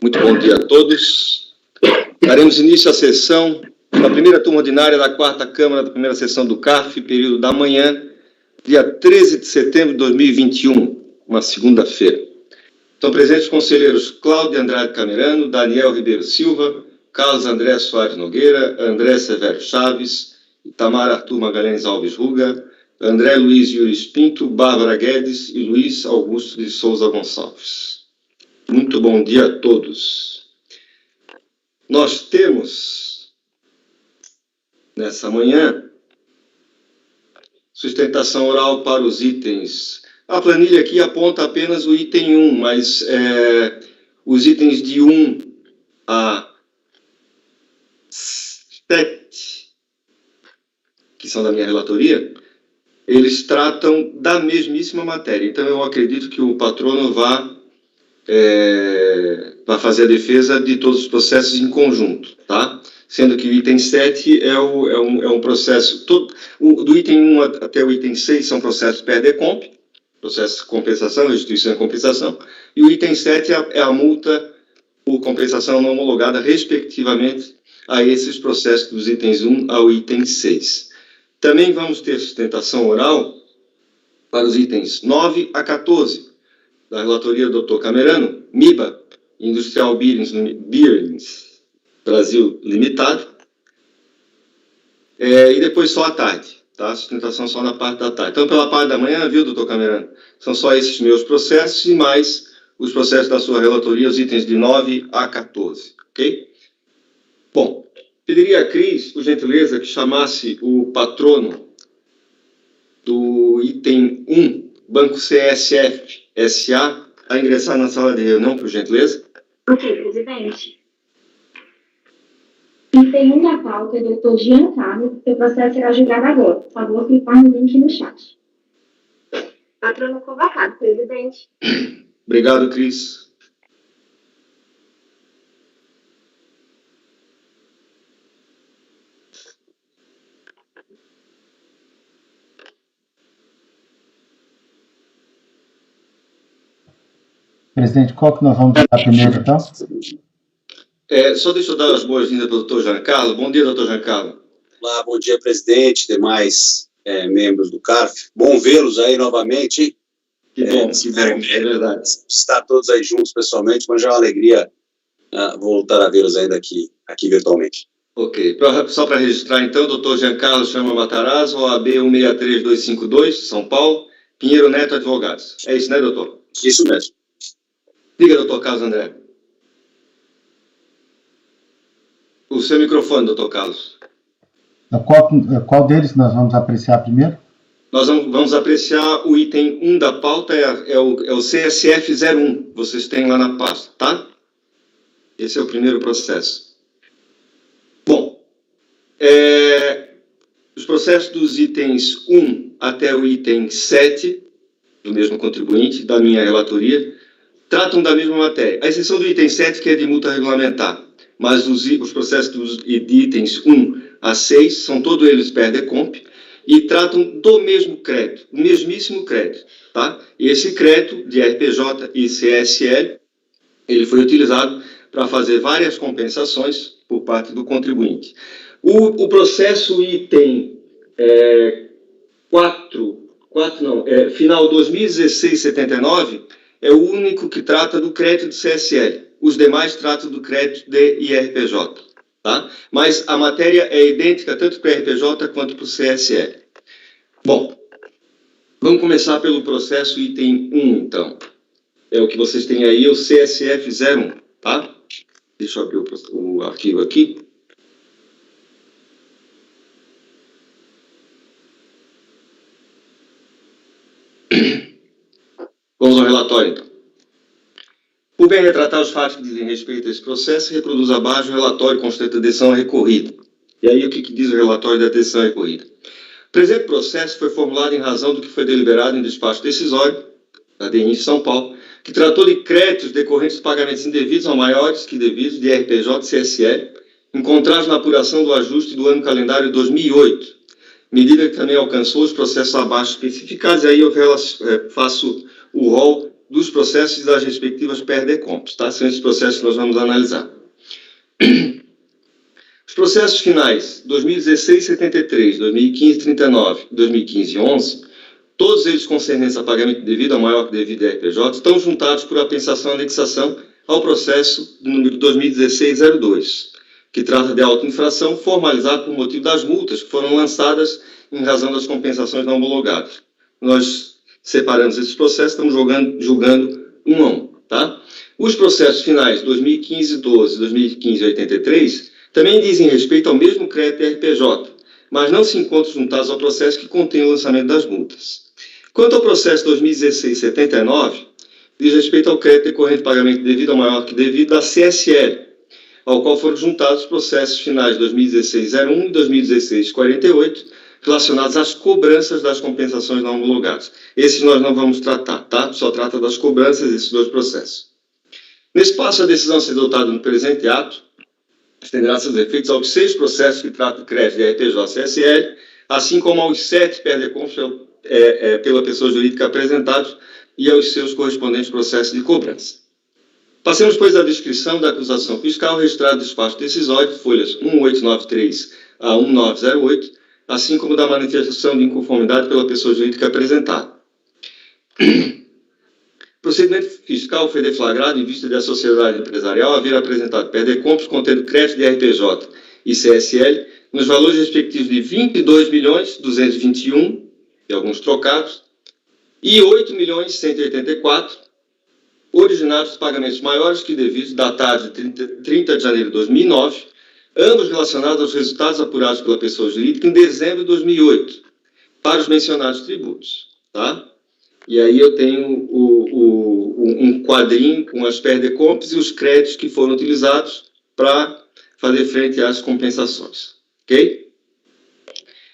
Muito bom dia a todos. Daremos início à sessão da primeira turma ordinária da 4ª Câmara da primeira sessão do CARF, período da manhã, dia 13 de setembro de 2021, uma segunda-feira. Estão presentes os conselheiros Cláudio Andrade Camerano, Daniel Ribeiro Silva, Carlos André Soares Nogueira, André Severo Chaves, Itamar Arthur Magalhães Alves Ruga, André Luiz Yuris Pinto, Bárbara Guedes e Luiz Augusto de Souza Gonçalves. Muito bom dia a todos. Nós temos, nessa manhã, sustentação oral para os itens. A planilha aqui aponta apenas o item 1, mas os itens de 1 a 7, que são da minha relatoria, eles tratam da mesmíssima matéria. Então, eu acredito que o patrono vai fazer a defesa de todos os processos em conjunto, tá? Sendo que o item 7 é um processo... do item 1 até o item 6 são processos PERDECOMP, processo de compensação, restituição e compensação, e o item 7 é a multa por compensação não homologada, respectivamente, a esses processos dos itens 1 ao item 6. Também vamos ter sustentação oral para os itens 9 a 14, da relatoria do Dr. Camerano, MIBA, Industrial Bearings Brasil Limitado, e depois só à tarde, tá? Sustentação só na parte da tarde. Então, pela parte da manhã, viu, Dr. Camerano? São só esses meus processos e mais os processos da sua relatoria, os itens de 9 a 14, ok? Bom, pediria a Cris, por gentileza, que chamasse o patrono do item 1, Banco CSF SA, a ingressar na sala de reunião, por gentileza. Ok, presidente. Item 1 da pauta é do Dr. Giancarlo, seu processo será julgado agora. Por favor, clicar no link no chat. Patrono convocado, presidente. Obrigado, Cris. Presidente, qual que nós vamos dar primeiro, então? Só deixa eu dar as boas-vindas para o doutor Giancarlo. Bom dia, doutor Giancarlo. Olá, bom dia, presidente, demais membros do CARF. Bom vê-los aí novamente. Que bom, é verdade. Estar todos aí juntos pessoalmente, mas já é uma alegria voltar a vê-los ainda aqui virtualmente. Ok, só para registrar então, doutor Giancarlo Chama Matarazzo, OAB 163252, São Paulo, Pinheiro Neto Advogados. É isso, né, doutor? Isso mesmo. Diga, doutor Carlos André. O seu microfone, doutor Carlos. Qual deles nós vamos apreciar primeiro? Nós vamos apreciar o item 1 da pauta, é o CSF 01, vocês têm lá na pasta, tá? Esse é o primeiro processo. Bom, os processos dos itens 1 até o item 7, do mesmo contribuinte, da minha relatoria, tratam da mesma matéria. A exceção do item 7, que é de multa regulamentar, mas os processos de itens 1 a 6 são todos eles PERDECOMP e tratam do mesmo crédito, o mesmíssimo crédito, tá? E esse crédito de RPJ e CSL, ele foi utilizado para fazer várias compensações por parte do contribuinte. O processo item final 2016-79 é o único que trata do crédito de CSL. Os demais tratam do crédito de IRPJ, tá? Mas a matéria é idêntica tanto para o IRPJ quanto para o CSL. Bom, vamos começar pelo processo item 1, então. É o que vocês têm aí, o CSF 01, tá? Deixa eu abrir o arquivo aqui. Vamos ao relatório, então. Por bem retratar os fatos que dizem respeito a esse processo, reproduz abaixo o relatório constante da decisão recorrida. E aí, o que diz o relatório da decisão recorrida? O presente processo foi formulado em razão do que foi deliberado em despacho decisório, da DENIF de São Paulo, que tratou de créditos decorrentes de pagamentos indevidos ou maiores que devidos de RPJ e CSL, encontrados na apuração do ajuste do ano calendário 2008, medida que também alcançou os processos abaixo especificados, e aí eu faço o rol dos processos e das respectivas PERDECOMPs, tá? São esses processos que nós vamos analisar. Os processos finais 2016-73, 2015-39, 2015-11, todos eles concernentes a pagamento devido ao maior que devido a RPJ, estão juntados por apensação e anexação ao processo número 2016-02, que trata de autoinfração formalizado por motivo das multas que foram lançadas em razão das compensações não homologadas. Nós separamos esses processos, estamos julgando um a um, tá? Os processos finais 2015-12, 2015-83 também dizem respeito ao mesmo crédito RPJ, mas não se encontram juntados ao processo que contém o lançamento das multas. Quanto ao processo 2016-79, diz respeito ao crédito decorrente de pagamento devido ao maior que devido da CSL, ao qual foram juntados os processos finais 2016-01 e 2016-48, relacionados às cobranças das compensações não homologadas. Esses nós não vamos tratar, tá? Só trata das cobranças desses dois processos. Nesse passo, a decisão a ser adotada no presente ato estenderá seus efeitos aos 6 processos que tratam de crédito de RPJ-CSL, assim como aos 7 PERDECOMPs pela pessoa jurídica apresentados e aos seus correspondentes processos de cobrança. Passemos, pois, à descrição da acusação fiscal registrada no despacho decisório, folhas 1893 a 1908, assim como da manifestação de inconformidade pela pessoa jurídica apresentada. O procedimento fiscal foi deflagrado em vista da sociedade empresarial haver apresentado PERDECOMPs contendo crédito de RPJ e CSL nos valores respectivos de 22.221, e alguns trocados, e 8.184, originados de pagamentos maiores que devidos, datados de 30 de janeiro de 2009, ambos relacionados aos resultados apurados pela pessoa jurídica em dezembro de 2008, para os mencionados tributos, tá? E aí eu tenho um quadrinho com as PERDECOMPs e os créditos que foram utilizados para fazer frente às compensações, ok?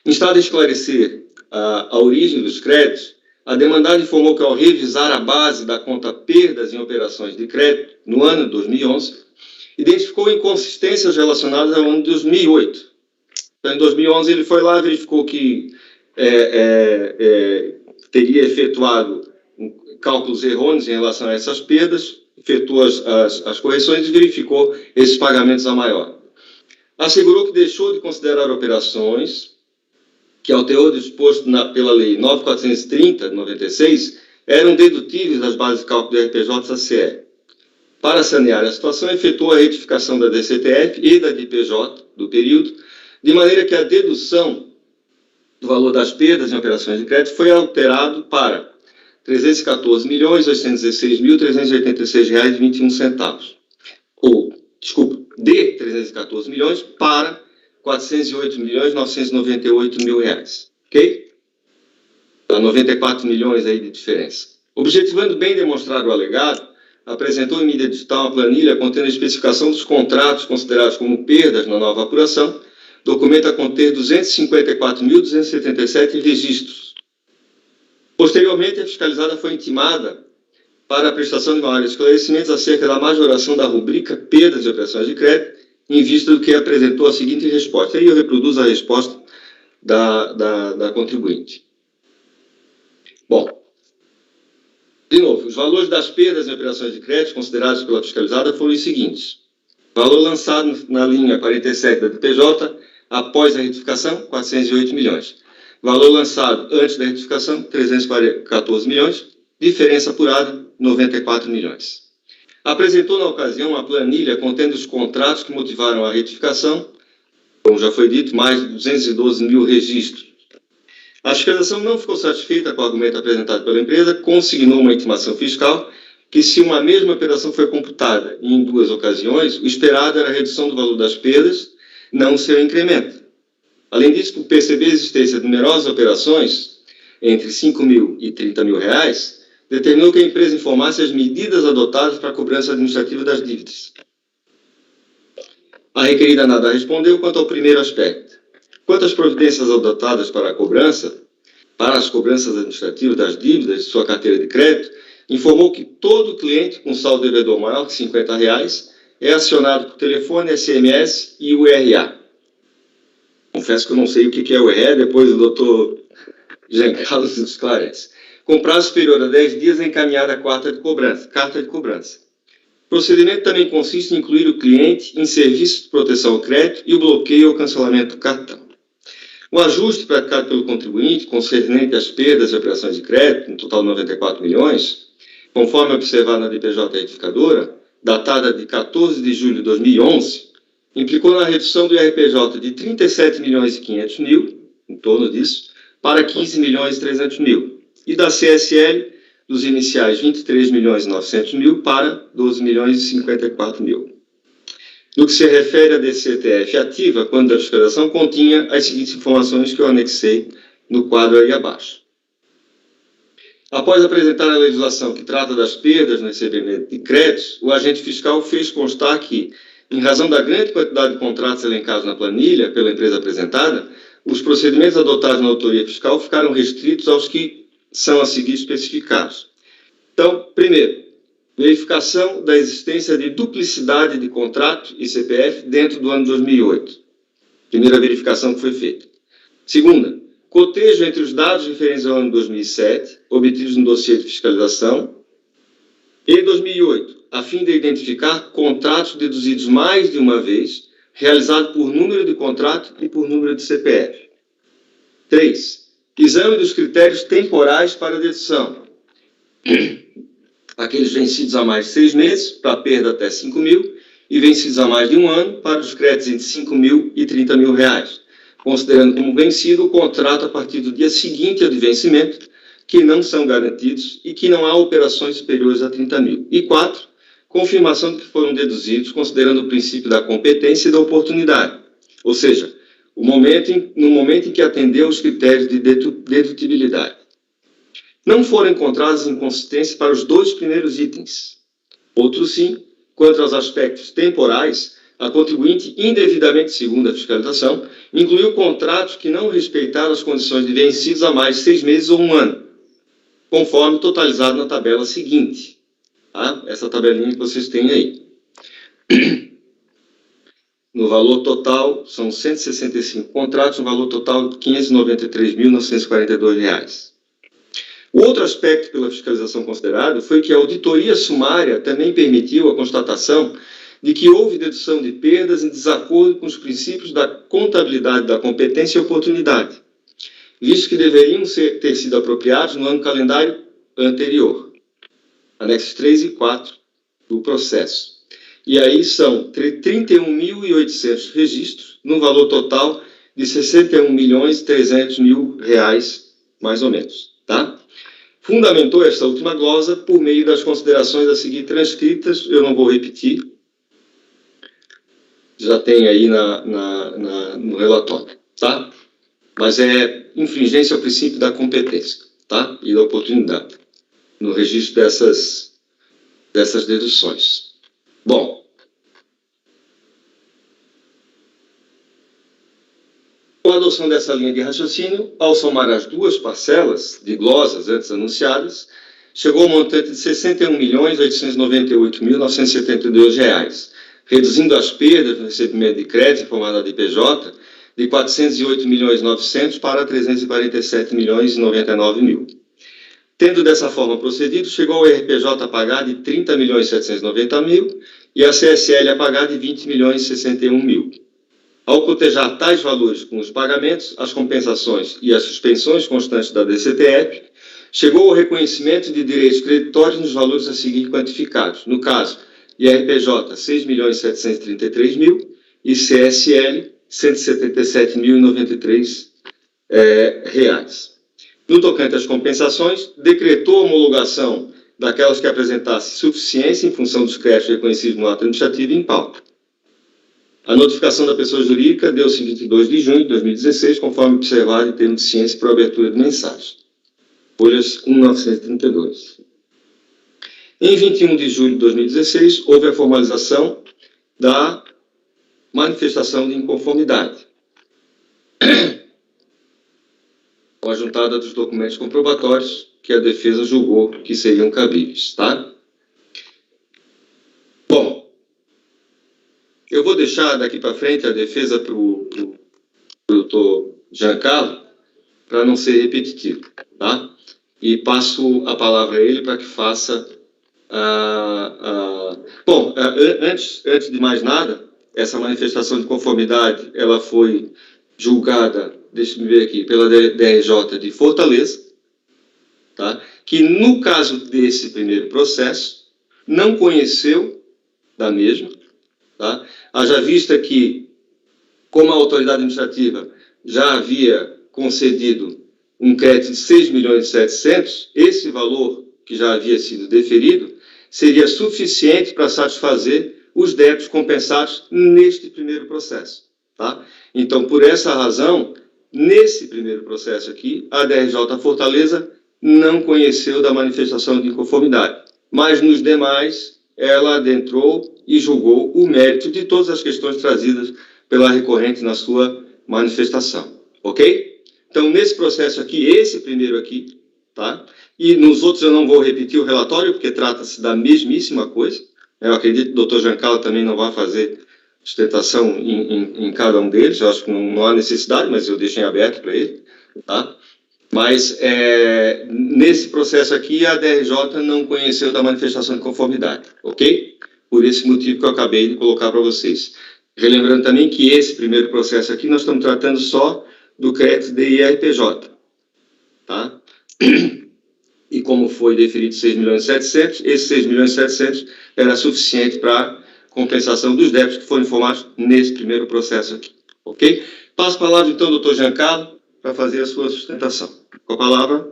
Em estado de esclarecer a origem dos créditos, a demandada informou que, ao revisar a base da conta perdas em operações de crédito no ano de 2011, identificou inconsistências relacionadas ao ano de 2008. Então, em 2011, ele foi lá, verificou que teria efetuado cálculos errôneos em relação a essas perdas, efetuou as correções e verificou esses pagamentos a maior. Assegurou que deixou de considerar operações que, ao teor disposto pela Lei 9.430, de 96, eram dedutíveis das bases de cálculo do RPJ-CE. Para sanear a situação, efetuou a retificação da DCTF e da DIPJ do período, de maneira que a dedução do valor das perdas em operações de crédito foi alterado para R$ 314.816.386,21. De R$ 314 milhões para R$ 408.998.000. Ok? Dá 94 milhões aí de diferença. Objetivando bem demonstrar o alegado, apresentou em mídia digital uma planilha contendo a especificação dos contratos considerados como perdas na nova apuração, documento a conter 254.277 registros. Posteriormente, a fiscalizada foi intimada para a prestação de maiores esclarecimentos acerca da majoração da rubrica perdas de operações de crédito, em vista do que apresentou a seguinte resposta. Aí eu reproduzo a resposta da contribuinte. Bom, de novo, os valores das perdas em operações de crédito considerados pela fiscalizada foram os seguintes. Valor lançado na linha 47 da DPJ, após a retificação, 408 milhões. Valor lançado antes da retificação, 314 milhões. Diferença apurada, 94 milhões. Apresentou na ocasião uma planilha contendo os contratos que motivaram a retificação, como já foi dito, mais de 212 mil registros. A fiscalização não ficou satisfeita com o argumento apresentado pela empresa, consignou uma intimação fiscal que, se uma mesma operação foi computada em 2 ocasiões, o esperado era a redução do valor das perdas, não o seu incremento. Além disso, por perceber a existência de numerosas operações entre 5 mil e 30 mil reais, determinou que a empresa informasse as medidas adotadas para a cobrança administrativa das dívidas. A requerida nada respondeu quanto ao primeiro aspecto. Quanto às providências adotadas para as cobranças administrativas das dívidas de sua carteira de crédito, informou que todo cliente com saldo devedor maior que R$ 50 é acionado por telefone, SMS e URA. Confesso que eu não sei o que é o URA, depois o doutor Jean Carlos esclarece. com prazo superior a 10 dias, é encaminhada a carta de cobrança. O procedimento também consiste em incluir o cliente em serviço de proteção ao crédito e o bloqueio ou cancelamento do cartão. O ajuste praticado pelo contribuinte, concernente às perdas de operações de crédito, no total de 94 milhões, conforme observado na DPJ retificadora, datada de 14 de julho de 2011, implicou na redução do IRPJ de 37 milhões e 500 mil, em torno disso, para 15 milhões e 300 mil, e da CSL dos iniciais 23 milhões e 900 mil para 12 milhões e 54 mil. No que se refere à DCTF ativa, quando a fiscalização continha as seguintes informações que eu anexei no quadro aí abaixo. Após apresentar a legislação que trata das perdas no recebimento de créditos, o agente fiscal fez constar que, em razão da grande quantidade de contratos elencados na planilha pela empresa apresentada, os procedimentos adotados na autoria fiscal ficaram restritos aos que são a seguir especificados. Então, primeiro, verificação da existência de duplicidade de contrato e CPF dentro do ano 2008. Primeira verificação que foi feita. Segunda, cotejo entre os dados referentes ao ano 2007, obtidos no dossiê de fiscalização, e 2008, a fim de identificar contratos deduzidos mais de uma vez, realizado por número de contrato e por número de CPF. 3. Exame dos critérios temporais para dedução. Aqueles vencidos há mais de 6 meses, para perda até 5 mil, e vencidos há mais de um ano, para os créditos entre 5 mil e 30 mil reais, considerando como vencido o contrato a partir do dia seguinte ao de vencimento, que não são garantidos e que não há operações superiores a 30 mil. E 4. Confirmação de que foram deduzidos, considerando o princípio da competência e da oportunidade, ou seja, no momento em que atendeu os critérios de dedutibilidade. Não foram encontradas inconsistências para os 2 primeiros itens. Outro sim, quanto aos aspectos temporais, a contribuinte, indevidamente segundo a fiscalização, incluiu contratos que não respeitaram as condições de vencidos há mais de 6 meses ou um ano, conforme totalizado na tabela seguinte. Tá? Essa tabelinha que vocês têm aí. No valor total, são 165 contratos, no valor total de R$ 593.942. O outro aspecto pela fiscalização considerado foi que a auditoria sumária também permitiu a constatação de que houve dedução de perdas em desacordo com os princípios da contabilidade da competência e oportunidade, visto que deveriam ter sido apropriados no ano calendário anterior, anexos 3 e 4 do processo. E aí são 31.800 registros, no valor total de R$ 61.300.000, mais ou menos, tá? Fundamentou esta última glosa por meio das considerações a seguir transcritas, eu não vou repetir, já tem aí no relatório, tá? Mas é infringência ao princípio da competência, tá? E da oportunidade, no registro dessas deduções. Bom, com a adoção dessa linha de raciocínio, ao somar as 2 parcelas de glosas antes anunciadas, chegou ao montante de R$ 61.898.972, reduzindo as perdas no recebimento de crédito informado da DPJ de R$ 408.900.000 para R$ 347.099.000. Tendo dessa forma procedido, chegou ao RPJ a pagar de R$ 30.790.000 e a CSL a pagar de R$ 20.061.000. Ao cotejar tais valores com os pagamentos, as compensações e as suspensões constantes da DCTF, chegou ao reconhecimento de direitos creditórios nos valores a seguir quantificados. No caso, IRPJ, R$ 6.733.000 e CSL, R$ 177.093. No tocante às compensações, decretou a homologação daquelas que apresentassem suficiência em função dos créditos reconhecidos no ato administrativo em pauta. A notificação da pessoa jurídica deu-se em 22 de junho de 2016, conforme observado em termos de ciência para abertura de mensagem. Folhas 1932. Em 21 de julho de 2016, houve a formalização da manifestação de inconformidade, com a juntada dos documentos comprobatórios que a defesa julgou que seriam cabíveis, tá? Bom, eu vou deixar daqui para frente a defesa para o doutor Giancarlo, para não ser repetitivo, tá? e passo a palavra a ele para que faça Bom, antes de mais nada, essa manifestação de conformidade, ela foi julgada, deixa-me ver aqui, pela DRJ de Fortaleza, tá? Que no caso desse primeiro processo, não conheceu da mesma, tá? Haja vista que, como a autoridade administrativa já havia concedido um crédito de 6.700.000, esse valor que já havia sido deferido seria suficiente para satisfazer os débitos compensados neste primeiro processo, tá? Então, por essa razão, nesse primeiro processo aqui, a DRJ Fortaleza não conheceu da manifestação de inconformidade, mas nos demais, ela adentrou e julgou o mérito de todas as questões trazidas pela recorrente na sua manifestação, ok? Então, nesse processo aqui, esse primeiro aqui, tá? E nos outros eu não vou repetir o relatório, porque trata-se da mesmíssima coisa. Eu acredito que o doutor Giancarlo também não vai fazer sustentação em cada um deles, eu acho que não há necessidade, mas eu deixo em aberto para ele, tá? Mas, nesse processo aqui, a DRJ não conheceu da manifestação de conformidade, ok? Por esse motivo que eu acabei de colocar para vocês. Relembrando também que esse primeiro processo aqui, nós estamos tratando só do crédito de IRPJ, tá? E como foi deferido 6.700.000, esse 6.700.000 era suficiente para compensação dos débitos que foram informados nesse primeiro processo aqui, ok? Passo a palavra, então, ao doutor Giancarlo, para fazer a sua sustentação. Com a palavra.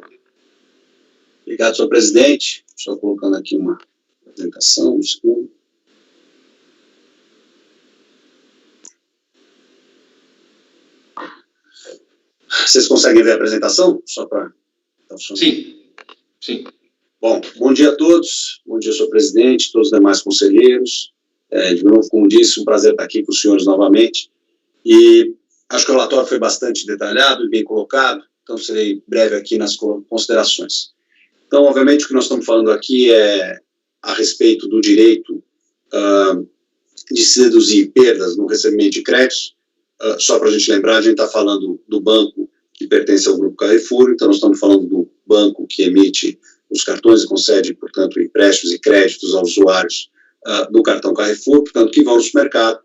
Obrigado, senhor presidente. Estou colocando aqui uma apresentação, um segundo. Vocês conseguem ver a apresentação? Só para... Sim. Sim. Bom dia a todos. Bom dia, senhor presidente, todos os demais conselheiros. De novo, como disse, um prazer estar aqui com os senhores novamente. E acho que o relatório foi bastante detalhado e bem colocado, então serei breve aqui nas considerações. Então, obviamente, o que nós estamos falando aqui é a respeito do direito de se deduzir perdas no recebimento de créditos. Só para a gente lembrar, a gente está falando do banco que pertence ao Grupo Carrefour, então nós estamos falando do banco que emite os cartões e concede, portanto, empréstimos e créditos aos usuários do cartão Carrefour, portanto, que vão no supermercado,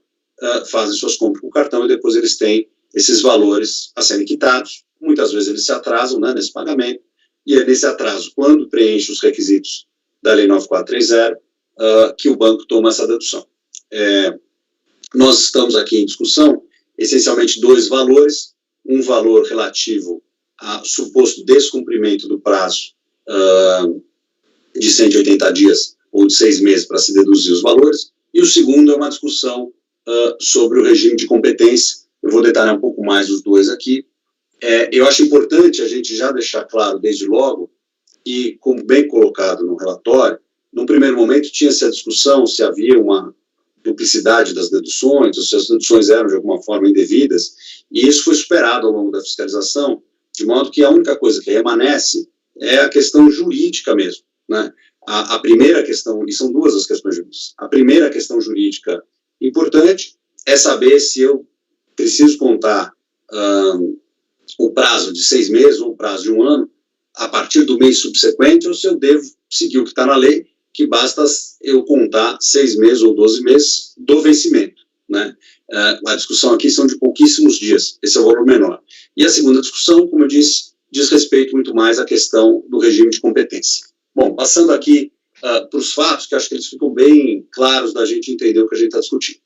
fazem suas compras com o cartão e depois eles têm esses valores a serem quitados. Muitas vezes eles se atrasam, né, nesse pagamento, e é nesse atraso, quando preenche os requisitos da Lei 9430, que o banco toma essa dedução. Nós estamos aqui em discussão, essencialmente, dois valores, um valor relativo a suposto descumprimento do prazo de 180 dias ou de 6 meses para se deduzir os valores, e o segundo é uma discussão sobre o regime de competência. Eu vou detalhar um pouco mais os dois aqui. Eu acho importante a gente já deixar claro desde logo que, como bem colocado no relatório, num primeiro momento tinha-se a discussão se havia uma duplicidade das deduções, ou se as deduções eram de alguma forma indevidas, e isso foi superado ao longo da fiscalização, de modo que a única coisa que remanesce é a questão jurídica mesmo, né? A primeira questão, e são duas as questões jurídicas, a primeira questão jurídica importante é saber se eu preciso contar o prazo de 6 meses ou o prazo de 1 ano a partir do mês subsequente, ou se eu devo seguir o que está na lei, que basta eu contar 6 meses ou 12 meses do vencimento, né? A discussão aqui são de pouquíssimos dias, esse é o valor menor. E a segunda discussão, como eu disse, diz respeito muito mais à questão do regime de competência. Bom, passando aqui para os fatos, que acho que eles ficam bem claros da gente entender o que a gente está discutindo.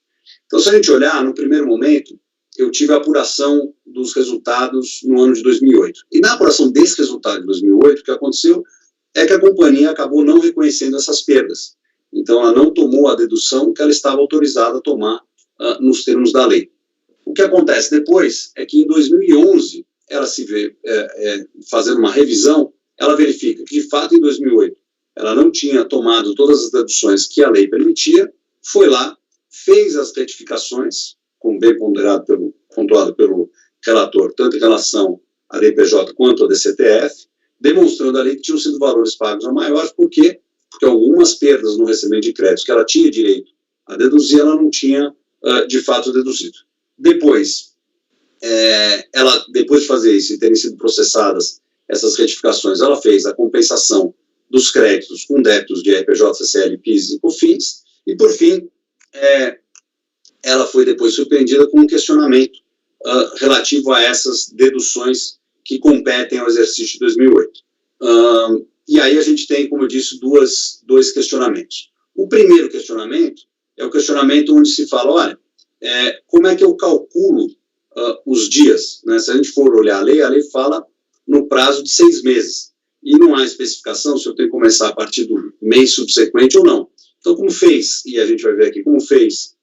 Então, se a gente olhar, no primeiro momento, eu tive a apuração dos resultados no ano de 2008. E na apuração desse resultado de 2008, o que aconteceu é que a companhia acabou não reconhecendo essas perdas. Então, ela não tomou a dedução que ela estava autorizada a tomar nos termos da lei. O que acontece depois é que, em 2011, ela se vê fazendo uma revisão, ela verifica que, de fato, em 2008, ela não tinha tomado todas as deduções que a lei permitia, foi lá, fez as retificações, como bem pontuado pelo relator, tanto em relação à DPJ quanto à DCTF, demonstrando ali que tinham sido valores pagos a maiores. Por quê? Porque algumas perdas no recebimento de créditos que ela tinha direito a deduzir, ela não tinha, de fato, deduzido. Depois, depois de fazer isso e terem sido processadas essas retificações? Ela fez a compensação dos créditos com débitos de RPJ, CCL, PIS e COFINS, e, por fim, ela foi depois surpreendida com um questionamento relativo a essas deduções que competem ao exercício de 2008. E aí a gente tem, como eu disse, dois questionamentos. O primeiro questionamento é o questionamento onde se fala, olha, como é que eu calculo os dias? Né? Se a gente for olhar a lei fala no prazo de 6 meses, e não há especificação se eu tenho que começar a partir do mês subsequente ou não. Então, como fez, e a gente vai ver aqui como fez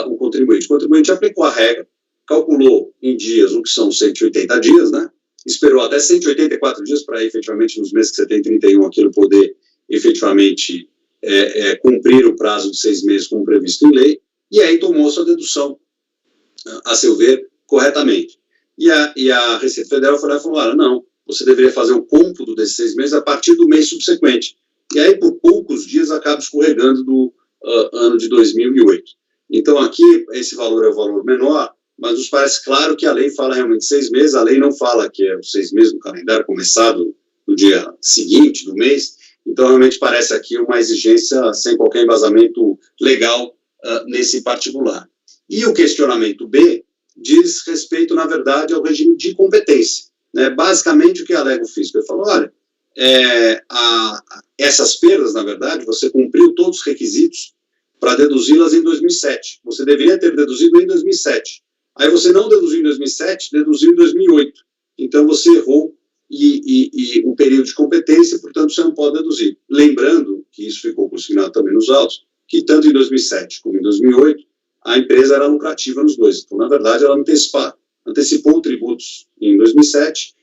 o contribuinte? O contribuinte aplicou a regra, calculou em dias o que são 180 dias, né? Esperou até 184 dias para efetivamente, nos meses que você tem 31, aquilo poder efetivamente cumprir o prazo de 6 meses como previsto em lei, e aí tomou sua dedução, a seu ver, corretamente. E a Receita Federal foi lá e falou, olha, não, você deveria fazer o cômputo desses 6 meses a partir do mês subsequente. E aí, por poucos dias, acaba escorregando do ano de 2008. Então, aqui, esse valor é o valor menor, mas nos parece claro que a lei fala realmente 6 meses, a lei não fala que é os 6 meses do calendário começado no dia seguinte do mês, então realmente parece aqui uma exigência sem qualquer embasamento legal nesse particular. E o questionamento B diz respeito, na verdade, ao regime de competência. Né? Basicamente, o que alega o fisco? Ele falou, olha, essas perdas, na verdade, você cumpriu todos os requisitos para deduzi-las em 2007. Você deveria ter deduzido em 2007. Aí você não deduziu em 2007, deduziu em 2008. Então você errou e o período de competência, portanto você não pode deduzir. Lembrando, que isso ficou consignado também nos autos, que tanto em 2007 como em 2008, a empresa era lucrativa nos dois. Então, na verdade, ela antecipou tributos em 2007,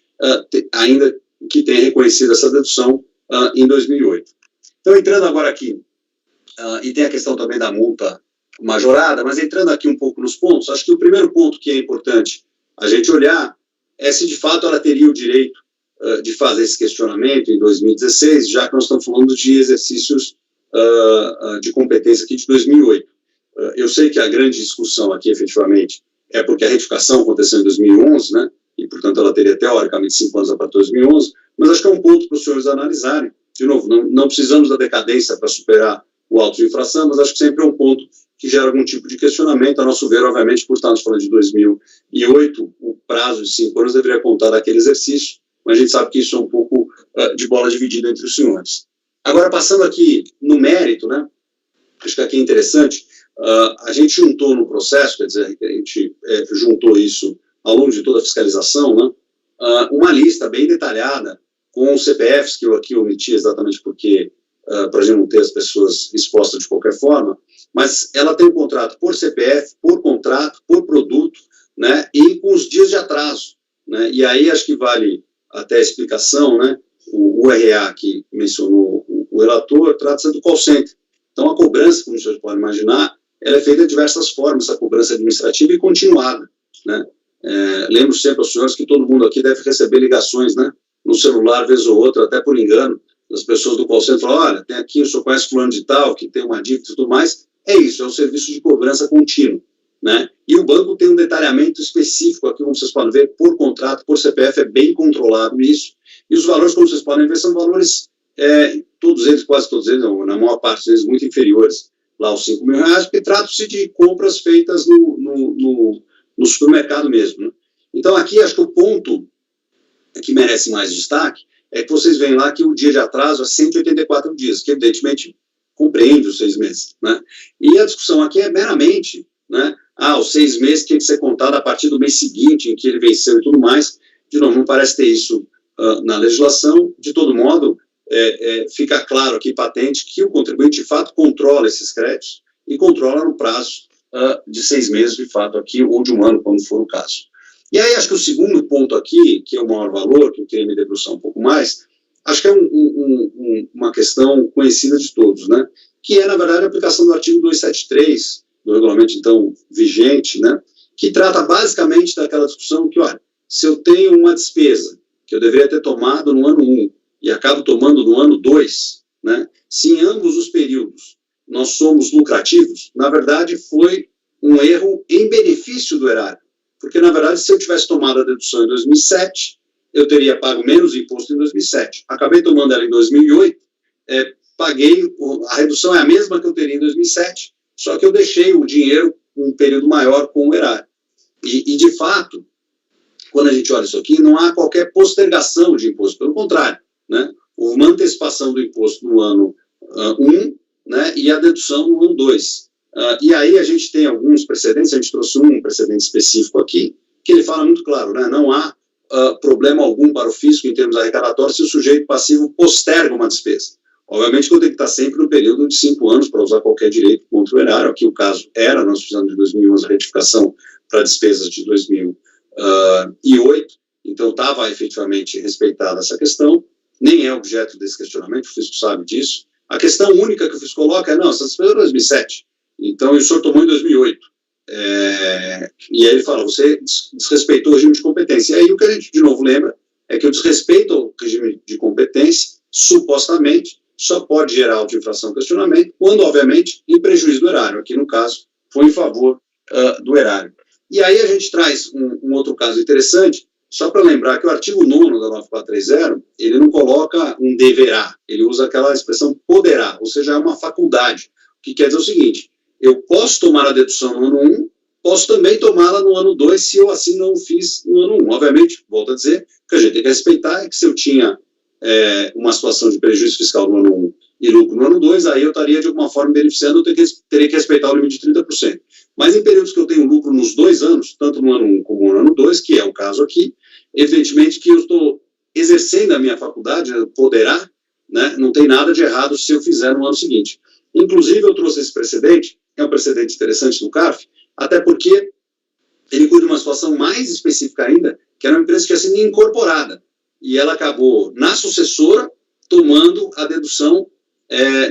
ainda que tenha reconhecido essa dedução em 2008. Então, entrando agora aqui, e tem a questão também da multa majorada, mas entrando aqui um pouco nos pontos, acho que o primeiro ponto que é importante a gente olhar é se de fato ela teria o direito de fazer esse questionamento em 2016, já que nós estamos falando de exercícios de competência aqui de 2008. Eu sei que a grande discussão aqui, efetivamente, é porque a retificação aconteceu em 2011, né, e, portanto, ela teria, teoricamente, 5 anos a partir de 2011, mas acho que é um ponto para os senhores analisarem. De novo, não precisamos da decadência para superar o auto de infração, mas acho que sempre é um ponto que gera algum tipo de questionamento. A nosso ver, obviamente, por estarmos falando de 2008, o prazo de 5 anos deveria contar daquele exercício, mas a gente sabe que isso é um pouco de bola dividida entre os senhores. Agora, passando aqui no mérito, né, acho que aqui é interessante, a gente juntou no processo, quer dizer, a gente juntou isso ao longo de toda a fiscalização, né, uma lista bem detalhada com os CPFs, que eu aqui omiti exatamente porque, para a gente não ter as pessoas expostas de qualquer forma, mas ela tem um contrato por CPF, por contrato, por produto, né, e com os dias de atraso. Né, e aí acho que vale até a explicação, né, o RA que mencionou o relator, trata-se do call center. Então a cobrança, como vocês podem imaginar, ela é feita de diversas formas, essa cobrança administrativa e continuada. Né. Lembro sempre aos senhores que todo mundo aqui deve receber ligações, né, no celular, vez ou outra, até por engano, das pessoas do call center falam, olha, tem aqui, o senhor conhece fulano de tal, que tem uma dívida e tudo mais. É isso, é um serviço de cobrança contínuo. Né? E o banco tem um detalhamento específico aqui, como vocês podem ver, por contrato, por CPF, é bem controlado isso. E os valores, como vocês podem ver, são valores, todos eles, quase todos eles, na maior parte deles, muito inferiores lá aos R$5 mil, porque tratam-se de compras feitas no supermercado mesmo. Né? Então, aqui, acho que o ponto que merece mais destaque é que vocês veem lá que o dia de atraso é 184 dias, que evidentemente compreende os 6 meses. Né? E a discussão aqui é meramente, né, os 6 meses tem que ser contado a partir do mês seguinte em que ele venceu e tudo mais. De novo, não parece ter isso na legislação. De todo modo, fica claro aqui, patente, que o contribuinte, de fato, controla esses créditos e controla no prazo de 6 meses, de fato, aqui, ou de 1 ano, quando for o caso. E aí, acho que o segundo ponto aqui, que é o maior valor, que eu queria me debruçar um pouco mais, acho que é uma questão conhecida de todos, né? Que é, na verdade, a aplicação do artigo 273, do regulamento, então, vigente, né? Que trata basicamente daquela discussão que, olha, se eu tenho uma despesa que eu deveria ter tomado no ano 1 e acabo tomando no ano 2, né? Se em ambos os períodos nós somos lucrativos, na verdade, foi um erro em benefício do erário. Porque, na verdade, se eu tivesse tomado a dedução em 2007, eu teria pago menos imposto em 2007. Acabei tomando ela em 2008, paguei, a redução é a mesma que eu teria em 2007, só que eu deixei o dinheiro um período maior com o erário. E de fato, quando a gente olha isso aqui, não há qualquer postergação de imposto, pelo contrário, né? Houve uma antecipação do imposto no ano 1, né, e a dedução no ano 2. E aí a gente tem alguns precedentes, a gente trouxe um precedente específico aqui, que ele fala muito claro, né, não há problema algum para o fisco em termos arrecadatórios se o sujeito passivo posterga uma despesa. Obviamente que eu tenho que estar sempre no período de 5 anos para usar qualquer direito contra o erário, aqui o caso era, nós fizemos de 2011 a retificação para despesas de 2008, então estava efetivamente respeitada essa questão, nem é objeto desse questionamento, o fisco sabe disso. A questão única que o fisco coloca é, não, essa despesa é 2007, então o senhor tomou em 2008. E aí ele fala, você desrespeitou o regime de competência. E aí o que a gente, de novo, lembra é que o desrespeito ao regime de competência, supostamente, só pode gerar auto-infração questionamento, quando, obviamente, em prejuízo do erário. Aqui, no caso, foi em favor do erário. E aí a gente traz um outro caso interessante, só para lembrar que o artigo 9º da 9430, ele não coloca um deverá, ele usa aquela expressão poderá, ou seja, é uma faculdade, o que quer dizer o seguinte, eu posso tomar a dedução no ano 1, posso também tomá-la no ano 2, se eu assim não fiz no ano 1. Obviamente, volto a dizer, o que a gente tem que respeitar é que se eu tinha uma situação de prejuízo fiscal no ano 1 e lucro no ano 2, aí eu estaria de alguma forma beneficiando, eu teria que respeitar o limite de 30%. Mas em períodos que eu tenho lucro nos 2 anos, tanto no ano 1 como no ano 2, que é o caso aqui, evidentemente que eu estou exercendo a minha faculdade, poderá, né, não tem nada de errado se eu fizer no ano seguinte. Inclusive, eu trouxe esse precedente, é um precedente interessante do CARF, até porque ele cuida de uma situação mais específica ainda, que era uma empresa que tinha sido incorporada, e ela acabou, na sucessora, tomando a dedução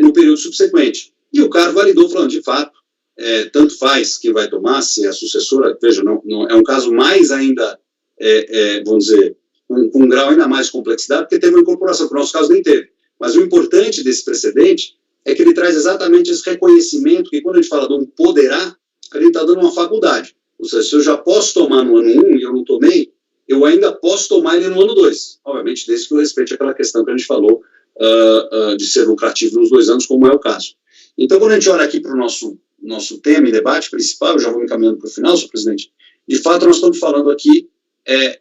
no período subsequente. E o CARF validou, falando, de fato, tanto faz quem vai tomar, se a sucessora, veja, não, é um caso mais ainda, vamos dizer, com um grau ainda mais de complexidade, porque teve uma incorporação, que no nosso caso nem teve. Mas o importante desse precedente é que ele traz exatamente esse reconhecimento, que quando a gente fala de um poderá, a gente está dando uma faculdade. Ou seja, se eu já posso tomar no ano 1 e eu não tomei, eu ainda posso tomar ele no ano 2. Obviamente, desde que eu respeite aquela questão que a gente falou de ser lucrativo nos 2 anos, como é o caso. Então, quando a gente olha aqui para o nosso tema e debate principal, eu já vou me encaminhando para o final, senhor presidente, de fato, nós estamos falando aqui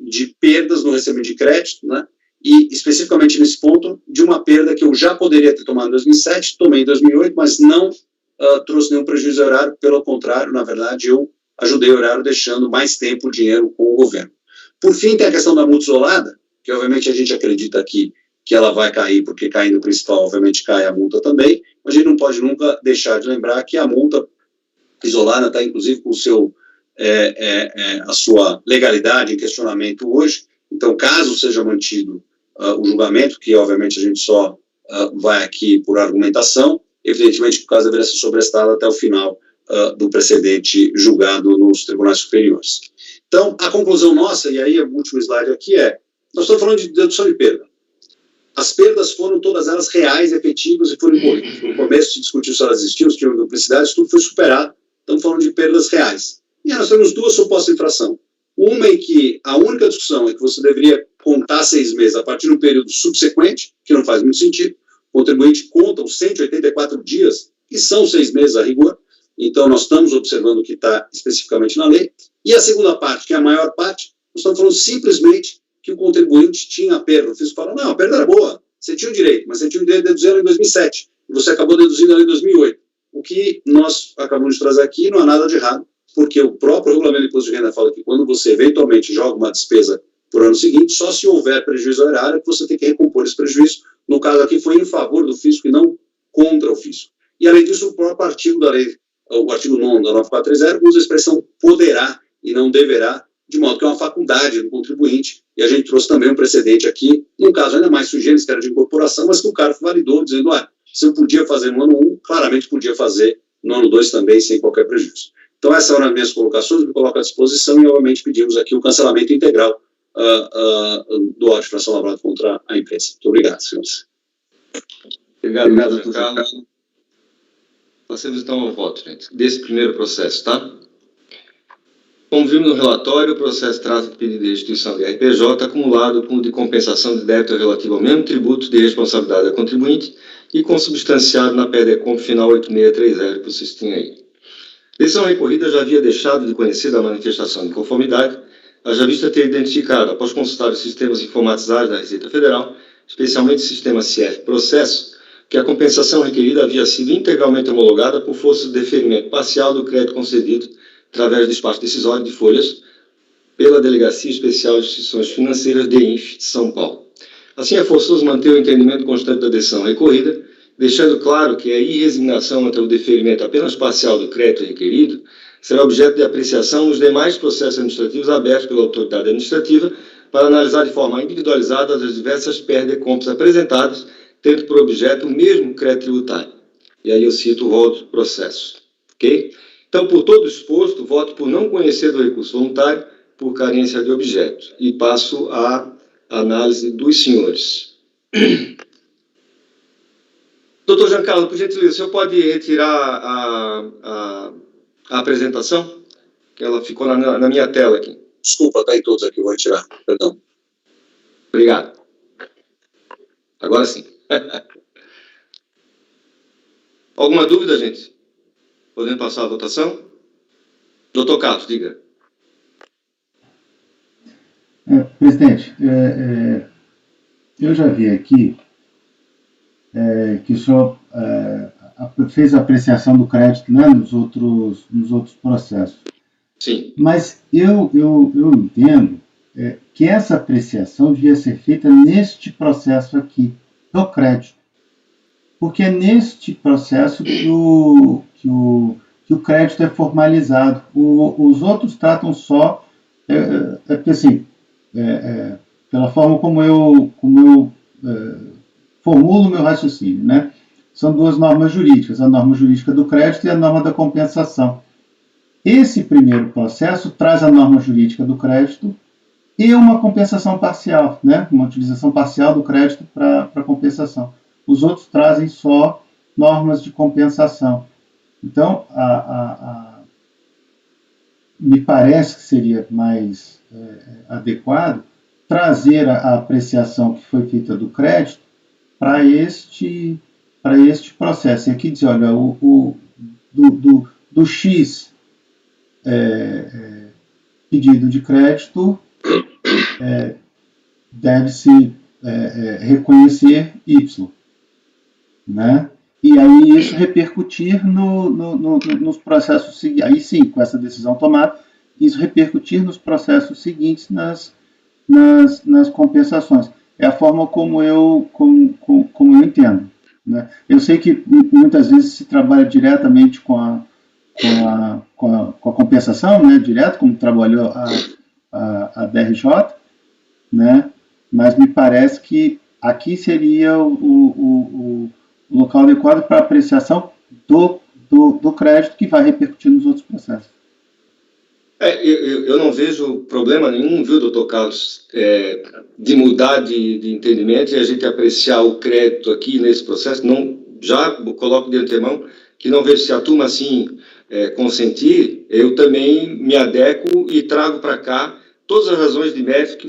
de perdas no recebimento de crédito, né? E, especificamente nesse ponto, de uma perda que eu já poderia ter tomado em 2007, tomei em 2008, mas não trouxe nenhum prejuízo ao erário, pelo contrário, na verdade, eu ajudei o erário deixando mais tempo o dinheiro com o governo. Por fim, tem a questão da multa isolada, que obviamente a gente acredita aqui que ela vai cair, porque caindo o principal, obviamente cai a multa também, mas a gente não pode nunca deixar de lembrar que a multa isolada está, inclusive, com a sua legalidade em questionamento hoje. Então, caso seja mantido o julgamento, que obviamente a gente só vai aqui por argumentação, evidentemente que o caso deverá ser sobrestado até o final do precedente julgado nos tribunais superiores. Então, a conclusão nossa, e aí o último slide aqui nós estamos falando de dedução de perda. As perdas foram todas elas reais, efetivas e foram incorridas. No começo se discutiu se elas existiam, se tinham duplicidades, tudo foi superado, estamos falando de perdas reais. E aí nós temos 2 supostas infrações. Uma em que a única discussão é que você deveria contar 6 meses a partir do período subsequente, que não faz muito sentido. O contribuinte conta os 184 dias, que são 6 meses a rigor. Então, nós estamos observando o que está especificamente na lei. E a segunda parte, que é a maior parte, nós estamos falando simplesmente que o contribuinte tinha a perda. O fisco fala, não, a perda era boa, você tinha o direito, mas você tinha o direito de deduzir ela em 2007, e você acabou deduzindo ela em 2008. O que nós acabamos de trazer aqui não há nada de errado, porque o próprio regulamento de imposto de renda fala que quando você eventualmente joga uma despesa por ano seguinte, só se houver prejuízo ao erário, que você tem que recompor esse prejuízo. No caso aqui foi em favor do fisco e não contra o fisco. E além disso, o próprio artigo da lei, o artigo 9º da 9430, usa a expressão poderá e não deverá, de modo que é uma faculdade do contribuinte, e a gente trouxe também um precedente aqui, num caso ainda mais sui generis, que era de incorporação, mas que o CARF validou, dizendo, se eu podia fazer no ano 1, claramente podia fazer no ano 2 também, sem qualquer prejuízo. Então, essas eram as minhas colocações, me coloco à disposição, e, obviamente, pedimos aqui o cancelamento integral do auto de infração lavrado contra a empresa. Muito obrigado, senhores. Obrigado, Carlos. Passemos, então, ao voto, gente, desse primeiro processo, tá? Como vimos no relatório, o processo trata de pedido de restituição de RPJ acumulado com o de compensação de débito relativo ao mesmo tributo de responsabilidade da contribuinte e consubstanciado na PEDECOMP final 8630 que vocês têm aí. A decisão recorrida já havia deixado de conhecer da manifestação de conformidade, haja vista ter identificado, após consultar os sistemas informatizados da Receita Federal, especialmente o sistema CIEF Processo, que a compensação requerida havia sido integralmente homologada por força de deferimento parcial do crédito concedido através do despacho decisório de folhas pela Delegacia Especial de Instituições Financeiras DEINF de São Paulo. Assim, é forçoso manter o entendimento constante da decisão recorrida, deixando claro que a irresignação ante o deferimento apenas parcial do crédito requerido será objeto de apreciação nos demais processos administrativos abertos pela autoridade administrativa para analisar de forma individualizada as diversas PERDECOMPs apresentadas, tendo por objeto o mesmo crédito tributário. E aí eu cito o rol do processo. Ok? Então, por todo exposto, voto por não conhecer do recurso voluntário por carência de objeto. E passo à análise dos senhores. Doutor Giancarlo, por gentileza, o senhor pode retirar a apresentação? Que ela ficou na minha tela aqui. Desculpa, está aí todos aqui, vou retirar, perdão. Obrigado. Agora sim. Alguma dúvida, gente? Podemos passar a votação? Doutor Carlos, diga. Presidente, eu já vi aqui que o senhor fez a apreciação do crédito, né, nos outros processos. Sim. Mas eu entendo que essa apreciação devia ser feita neste processo aqui, do crédito. Porque é neste processo que o crédito é formalizado. Os outros tratam só, porque assim, pela forma como eu formulo o meu raciocínio, né? São duas normas jurídicas, a norma jurídica do crédito e a norma da compensação. Esse primeiro processo traz a norma jurídica do crédito e uma compensação parcial, né? Uma utilização parcial do crédito para compensação. Os outros trazem só normas de compensação. Então, me parece que seria mais adequado trazer a apreciação que foi feita do crédito para este processo. E aqui diz, olha, do X pedido de crédito deve-se reconhecer Y, né? E aí isso repercutir nos processos seguintes, aí sim, com essa decisão tomada, isso repercutir nos processos seguintes nas compensações. É a forma como eu entendo, né? Eu sei que muitas vezes se trabalha diretamente com a compensação, né, direto, como trabalhou a DRJ, né? Mas me parece que aqui seria o local adequado para apreciação do crédito que vai repercutir nos outros processos. Eu não vejo problema nenhum, viu, doutor Carlos, de mudar de entendimento e a gente apreciar o crédito aqui nesse processo. Não, já coloco de antemão que não vejo se a turma assim consentir, eu também me adequo e trago para cá todas as razões de mérito que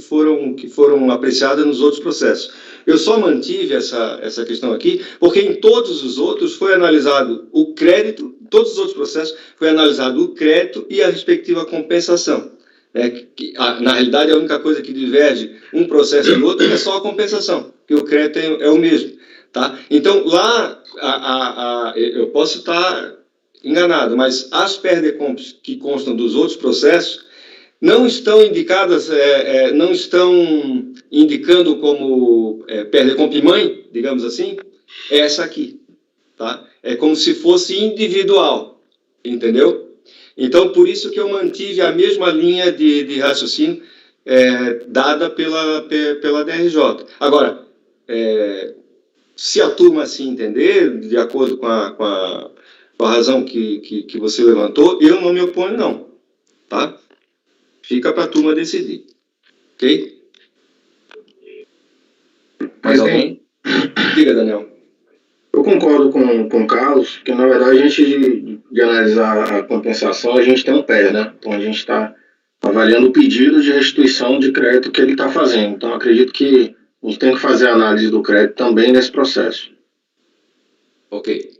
foram apreciadas nos outros processos. Eu só mantive essa questão aqui, porque em todos os outros foi analisado o crédito, todos os outros processos foi analisado o crédito e a respectiva compensação. Na realidade, a única coisa que diverge um processo do outro é só a compensação, porque o crédito é o mesmo. Tá? Então, lá, eu posso estar enganado, mas as PERDECOMPs que constam dos outros processos não estão indicadas, não estão indicando como PERDECOMP mãe, digamos assim, essa aqui. Tá? É como se fosse individual, entendeu? Então, por isso que eu mantive a mesma linha de raciocínio dada pela DRJ. Agora, se a turma assim entender, de acordo com a razão que você levantou, eu não me oponho, não. Tá? Fica para a turma decidir. Ok? Mais alguém? Diga, Daniel. Eu concordo com o Carlos, que na verdade a gente de analisar a compensação, a gente tem um pé, né? Então a gente está avaliando o pedido de restituição de crédito que ele está fazendo. Então, acredito que a gente tem que fazer a análise do crédito também nesse processo. Ok.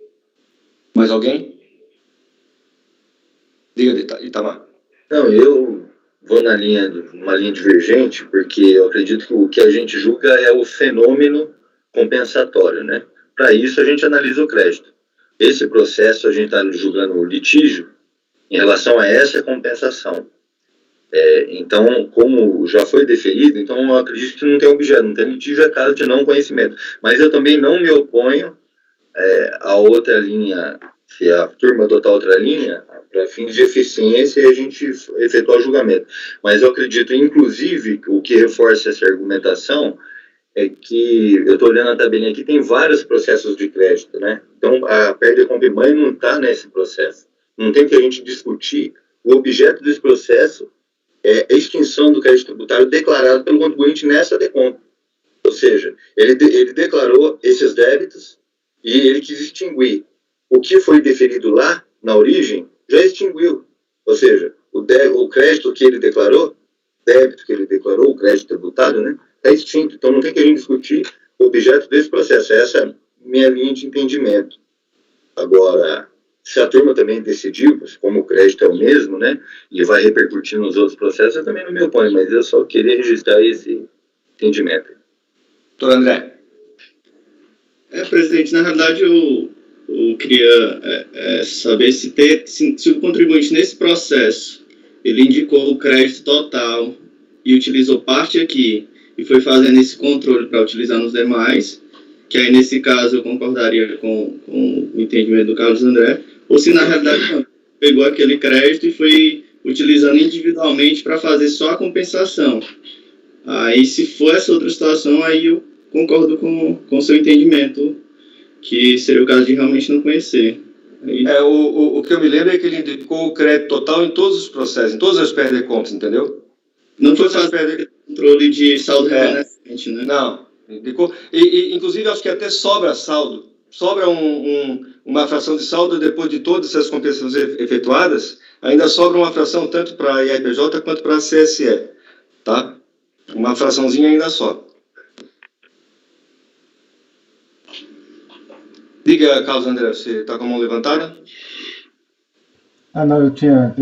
Mais alguém? Diga, Itamar. Não, eu vou numa linha divergente, porque eu acredito que o que a gente julga é o fenômeno compensatório, né? Para isso, a gente analisa o crédito. Esse processo, a gente está julgando o litígio em relação a essa compensação. Então, como já foi deferido, então eu acredito que não tem objeto, não tem litígio, é caso de não conhecimento. Mas eu também não me oponho a outra linha, se a turma adotar outra linha, para fins de eficiência, e a gente efetuar o julgamento. Mas eu acredito, inclusive, que o que reforça essa argumentação é que, eu estou olhando a tabelinha aqui, tem vários processos de crédito, né? Então, a perda de compra e mãe não está nesse processo. Não tem que a gente discutir. O objeto desse processo é a extinção do crédito tributário declarado pelo contribuinte nessa decompra. Ou seja, ele declarou esses débitos e ele quis extinguir. O que foi deferido lá, na origem, já extinguiu. Ou seja, o crédito que ele declarou, débito que ele declarou, o crédito tributário, né, está extinto. Então, não tem que a gente discutir o objeto desse processo. Essa é a minha linha de entendimento. Agora, se a turma também decidiu, como o crédito é o mesmo, né, e vai repercutir nos outros processos, eu também não me oponho, mas eu só queria registrar esse entendimento. Doutor André. Presidente, na realidade eu queria saber se o contribuinte nesse processo, ele indicou o crédito total e utilizou parte aqui e foi fazendo esse controle para utilizar nos demais, que aí nesse caso eu concordaria com o entendimento do Carlos André, ou se na realidade não, pegou aquele crédito e foi utilizando individualmente para fazer só a compensação. Aí se for essa outra situação, aí eu concordo com o seu entendimento, que seria o caso de realmente não conhecer. Aí... O que eu me lembro é que ele indicou o crédito total em todos os processos, em todas as perdas de contas, entendeu? Não foi fazer controle de saldo remanescente, né? Não, indicou. E inclusive, acho que até sobra saldo. Sobra uma fração de saldo depois de todas essas compensações efetuadas, ainda sobra uma fração tanto para a IRPJ quanto para a CSE, tá? Uma fraçãozinha ainda sobra. Diga, Carlos André, você está com a mão levantada? Não, eu tinha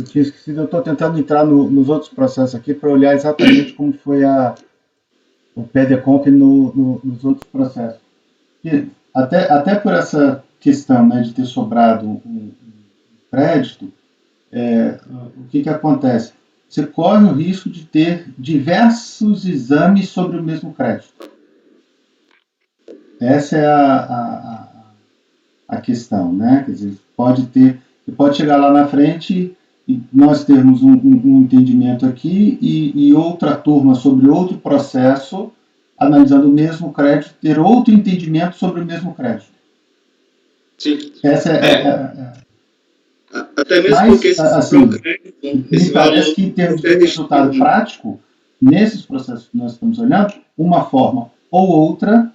esquecido. Eu estou tentando entrar nos outros processos aqui para olhar exatamente como foi o PDComp nos outros processos. E até por essa questão, né, de ter sobrado um crédito, o que acontece? Você corre o risco de ter diversos exames sobre o mesmo crédito. Essa é a questão, né? Quer dizer, pode chegar lá na frente e nós termos um entendimento aqui e outra turma sobre outro processo, analisando o mesmo crédito, ter outro entendimento sobre o mesmo crédito. Sim. Essa até mesmo mas, porque assim, me parece que em termos de resultado prático, nesses processos que nós estamos olhando, uma forma ou outra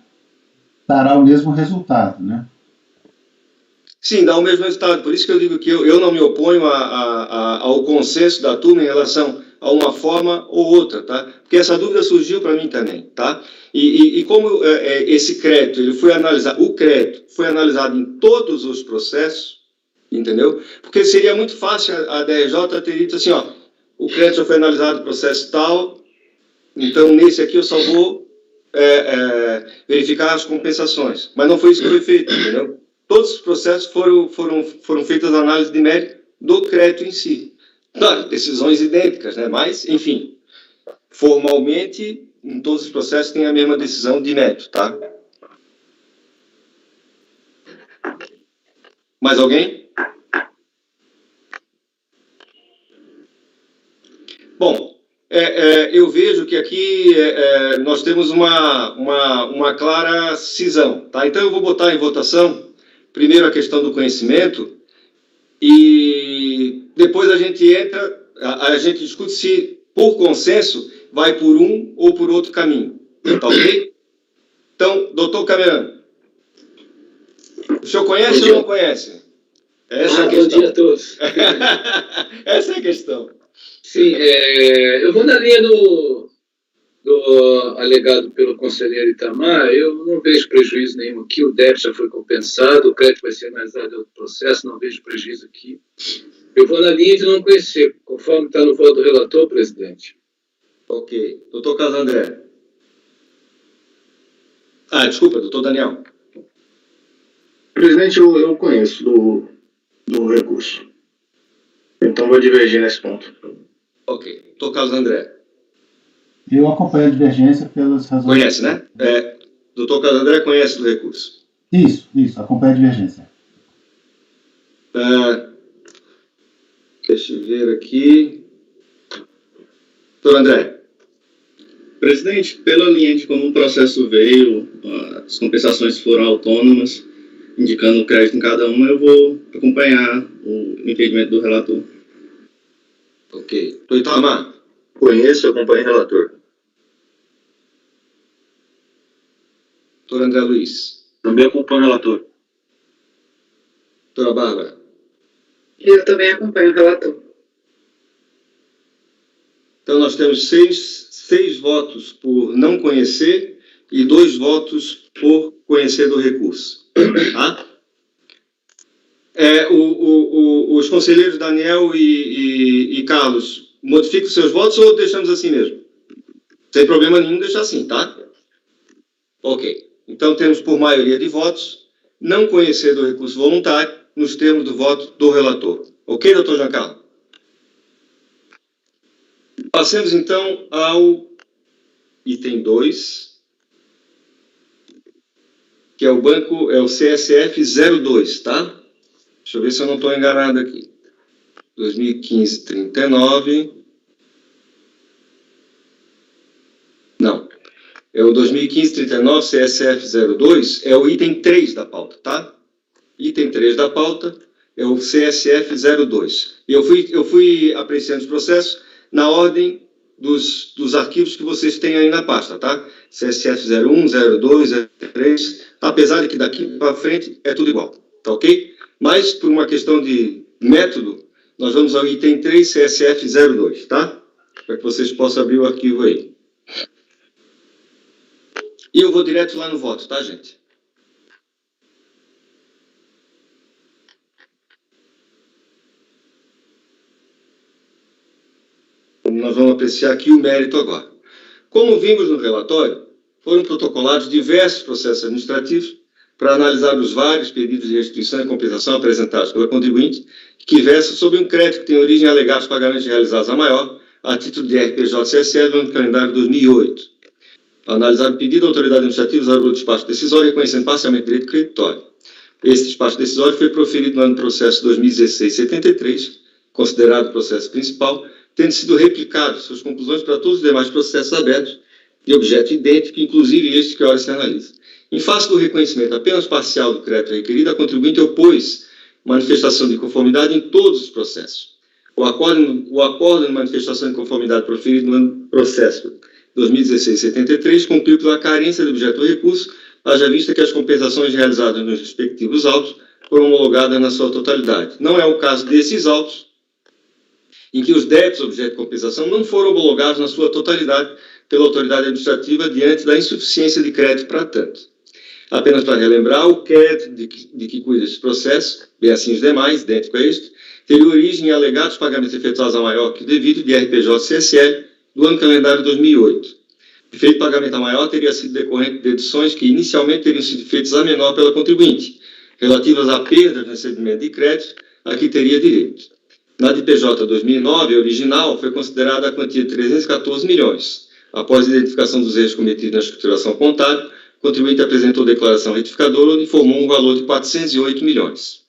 dará o mesmo resultado, né? Sim, dá o mesmo resultado. Por isso que eu digo que eu não me oponho ao consenso da turma em relação a uma forma ou outra, tá? Porque essa dúvida surgiu para mim também, tá? E como esse crédito, ele foi analisado, o crédito foi analisado em todos os processos, entendeu? Porque seria muito fácil a DRJ ter dito assim, ó, o crédito já foi analisado no processo tal, então nesse aqui eu só vou verificar as compensações. Mas não foi isso que foi feito, entendeu? Todos os processos foram feitas análises de mérito do crédito em si. Claro, decisões idênticas, né? Mas, enfim, formalmente, em todos os processos tem a mesma decisão de mérito, tá? Mais alguém? Bom, eu vejo que aqui nós temos uma clara cisão, tá? Então eu vou botar em votação primeiro a questão do conhecimento e depois a gente discute se, por consenso, vai por um ou por outro caminho, tá ok? Então, doutor Camerano, o senhor conhece ou não conhece? Essa é a questão. Bom dia a todos. Essa é a questão. Sim, eu vou na linha do alegado pelo conselheiro Itamar. Eu não vejo prejuízo nenhum aqui, o débito já foi compensado, o crédito vai ser analisado em outro processo, não vejo prejuízo aqui. Eu vou na linha de não conhecer, conforme está no voto do relator, presidente. Ok. Doutor Carlos André. Desculpa, doutor Daniel. Presidente, eu conheço do recurso. Então vou divergir nesse ponto. Ok. Doutor Carlos André. Eu acompanho a divergência pelas razões... Conhece, né? Doutor Carlos André conhece do recurso. Isso, acompanho a divergência. Deixa eu ver aqui. Doutor André. Presidente, pela linha de como o processo veio, as compensações foram autônomas, indicando o crédito em cada uma, eu vou acompanhar o entendimento do relator. Ok. Doutor Itamar. Conheço e acompanho o relator. Doutor André Luiz. Também acompanho o relator. Doutora Bárbara. Eu também acompanho o relator. Então, nós temos seis votos por não conhecer e 2 votos por conhecer do recurso. Tá? Os conselheiros Daniel e Carlos, modificam seus votos ou deixamos assim mesmo? Sem problema nenhum, deixar assim, tá? Ok. Então, temos por maioria de votos não conhecer do recurso voluntário nos termos do voto do relator. Ok, doutor Giancarlo? Passemos, então, ao item 2, que é o CSF 02, tá? Deixa eu ver se eu não estou enganado aqui. 2015-39. Não. É o 2015-39 CSF 02, é o item 3 da pauta, tá? Item 3 da pauta é o CSF 02. E eu fui apreciando os processos na ordem dos arquivos que vocês têm aí na pasta, tá? CSF 01, 02, 03, apesar de que daqui para frente é tudo igual, tá ok? Mas, por uma questão de método, nós vamos ao item 3, CSF 02, tá? Para que vocês possam abrir o arquivo aí. E eu vou direto lá no voto, tá, gente? Nós vamos apreciar aqui o mérito agora. Como vimos no relatório, foram protocolados diversos processos administrativos para analisar os vários pedidos de restituição e compensação apresentados pela contribuinte que versam sobre um crédito que tem origem em alegados pagamentos realizados a maior a título de RPJ-CSL no ano calendário 2008. Analisado o pedido, a autoridade administrativa usou o despacho decisório reconhecendo parcialmente o direito creditório. Esse despacho decisório foi proferido no ano do processo 2016-73, considerado o processo principal, tendo sido replicado suas conclusões para todos os demais processos abertos de objeto idêntico, inclusive este que agora se analisa. Em face do reconhecimento apenas parcial do crédito requerido, a contribuinte opôs manifestação de conformidade em todos os processos. O acordo de manifestação de conformidade proferido no processo 2016-73 cumpriu pela carência do objeto do recurso, haja vista que as compensações realizadas nos respectivos autos foram homologadas na sua totalidade. Não é o caso desses autos, em que os débitos objeto de compensação não foram homologados na sua totalidade pela autoridade administrativa diante da insuficiência de crédito para tanto. Apenas para relembrar, o crédito de que cuida esse processo, bem assim os demais, idêntico a este, teria origem em alegados pagamentos efetuados a maior que o devido de RPJ-CSL do ano calendário 2008. O efeito de pagamento a maior teria sido decorrente de deduções que inicialmente teriam sido feitas a menor pela contribuinte, relativas à perda no recebimento de crédito a que teria direito. Na DPJ 2009, a original foi considerada a quantia de 314 milhões. Após a identificação dos erros cometidos na escrituração contábil, o contribuinte apresentou declaração retificadora onde informou um valor de 408 milhões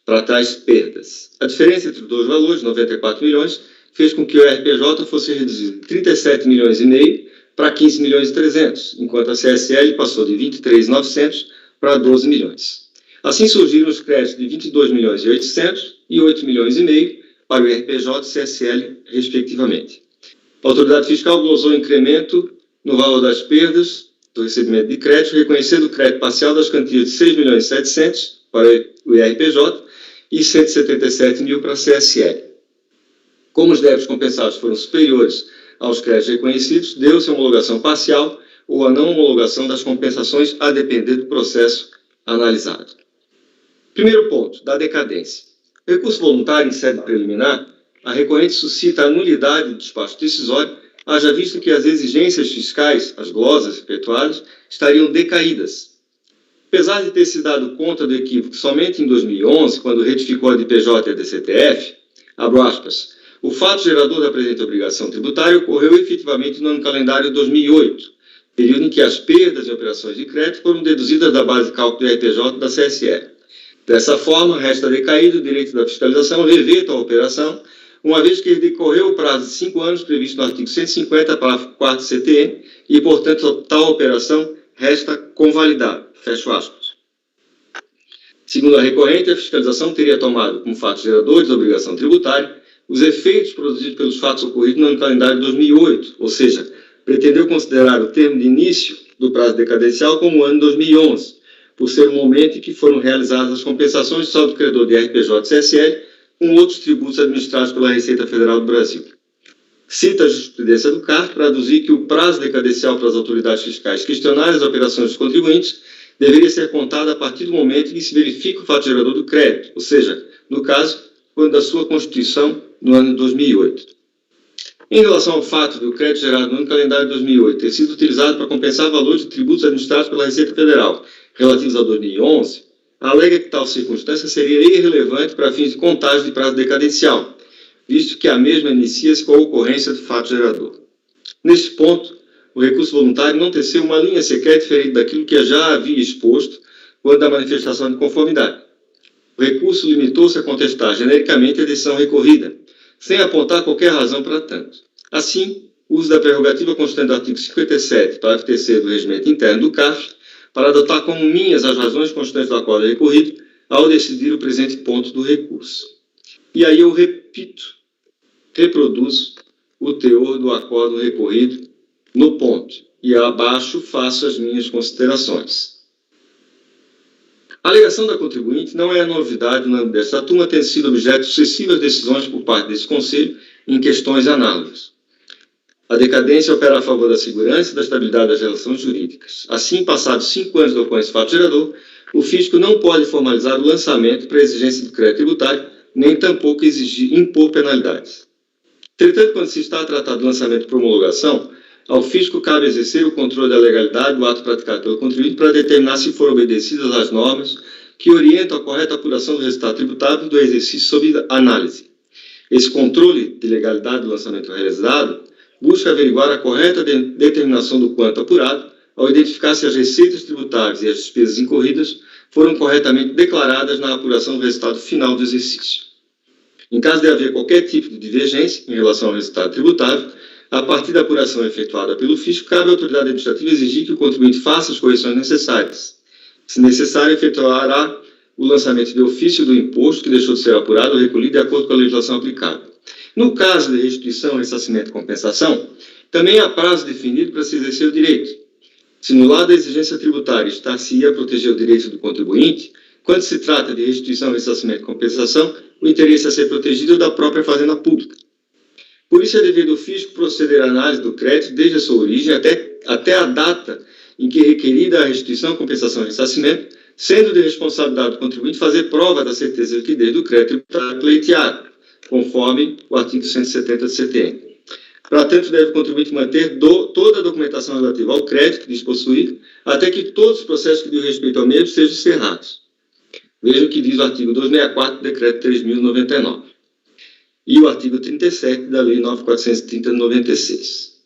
para tais perdas. A diferença entre os dois valores, 94 milhões, fez com que o RPJ fosse reduzido de 37 milhões e meio para 15 milhões e 300, enquanto a CSL passou de 23.900 para 12 milhões. Assim surgiram os créditos de 22 milhões e 800 e 8 milhões e meio para o RPJ e CSL, respectivamente. A autoridade fiscal glosou incremento no valor das perdas do recebimento de crédito, reconhecendo o crédito parcial das quantias de 6 milhões e 700 para o IRPJ e 177 mil para a CSL. Como os débitos compensados foram superiores aos créditos reconhecidos, deu-se a homologação parcial ou a não homologação das compensações a depender do processo analisado. Primeiro ponto, da decadência. Recurso voluntário em sede preliminar, a recorrente suscita a nulidade do despacho decisório, haja visto que as exigências fiscais, as glosas efetuadas, estariam decaídas. Apesar de ter se dado conta do equívoco somente em 2011, quando retificou a DPJ e a DCTF, abro aspas, o fato gerador da presente obrigação tributária ocorreu efetivamente no ano calendário 2008, período em que as perdas em operações de crédito foram deduzidas da base de cálculo do RPJ da CSE. Dessa forma, resta decaído o direito da fiscalização rever tal operação, uma vez que decorreu o prazo de 5 anos previsto no artigo 150, parágrafo 4º do CTN, e, portanto, tal operação resta convalidada. Fecho aspas. Segundo a recorrente, a fiscalização teria tomado como fatos geradores da obrigação tributária os efeitos produzidos pelos fatos ocorridos no ano calendário 2008, ou seja, pretendeu considerar o termo de início do prazo decadencial como o ano 2011, por ser o momento em que foram realizadas as compensações de saldo credor de RPJ e CSL com outros tributos administrados pela Receita Federal do Brasil. Cita a jurisprudência do CARF para aduzir que o prazo decadencial para as autoridades fiscais questionarem as operações dos contribuintes deveria ser contado a partir do momento em que se verifica o fato gerador do crédito, ou seja, no caso, quando da sua constituição no ano de 2008. Em relação ao fato de o crédito gerado no ano calendário de 2008 ter sido utilizado para compensar valores de tributos administrados pela Receita Federal relativos a 2011, alega que tal circunstância seria irrelevante para fins de contagem de prazo decadencial, visto que a mesma inicia-se com a ocorrência do fato gerador. Neste ponto, o recurso voluntário não teceu uma linha sequer diferente daquilo que já havia exposto quando da manifestação de conformidade. O recurso limitou-se a contestar genericamente a decisão recorrida, sem apontar qualquer razão para tanto. Assim, o uso da prerrogativa constante do artigo 57, parágrafo 3º do regimento interno do CARF, para adotar como minhas as razões constantes do acordo recorrido, ao decidir o presente ponto do recurso. E aí eu reproduzo o teor do acordo recorrido no ponto, e abaixo faço as minhas considerações. A alegação da contribuinte não é a novidade no âmbito desta turma, tendo sido objeto de sucessivas decisões por parte desse Conselho em questões análogas. A decadência opera a favor da segurança e da estabilidade das relações jurídicas. Assim, passados 5 anos do ocorrência do fato gerador, o fisco não pode formalizar o lançamento para exigência do crédito tributário, nem tampouco impor penalidades. Entretanto, quando se está a tratar do lançamento por homologação, ao fisco cabe exercer o controle da legalidade do ato praticado pelo contribuinte para determinar se foram obedecidas as normas que orientam a correta apuração do resultado tributável do exercício sob análise. Esse controle de legalidade do lançamento realizado busca averiguar a correta determinação do quanto apurado, ao identificar se as receitas tributárias e as despesas incorridas foram corretamente declaradas na apuração do resultado final do exercício. Em caso de haver qualquer tipo de divergência em relação ao resultado tributável, a partir da apuração efetuada pelo fisco, cabe à autoridade administrativa exigir que o contribuinte faça as correções necessárias. Se necessário, efetuará o lançamento de ofício do imposto que deixou de ser apurado ou recolhido de acordo com a legislação aplicável. No caso de restituição, ressarcimento e compensação, também há prazo definido para se exercer o direito. Se no lado da exigência tributária está-se a proteger o direito do contribuinte, quando se trata de restituição, ressarcimento e compensação, o interesse a ser protegido é da própria fazenda pública. Por isso é dever do fisco proceder à análise do crédito desde a sua origem até a data em que é requerida a restituição, compensação e ressarcimento, sendo de responsabilidade do contribuinte fazer prova da certeza de liquidez do crédito tributário pleiteado, conforme o artigo 170 do CTN. Para tanto, deve o contribuinte manter toda a documentação relativa ao crédito que diz possuir, até que todos os processos que diz respeito ao mesmo sejam encerrados. Veja o que diz o artigo 264 do Decreto 3.099. E o artigo 37 da Lei 9.430 de 96.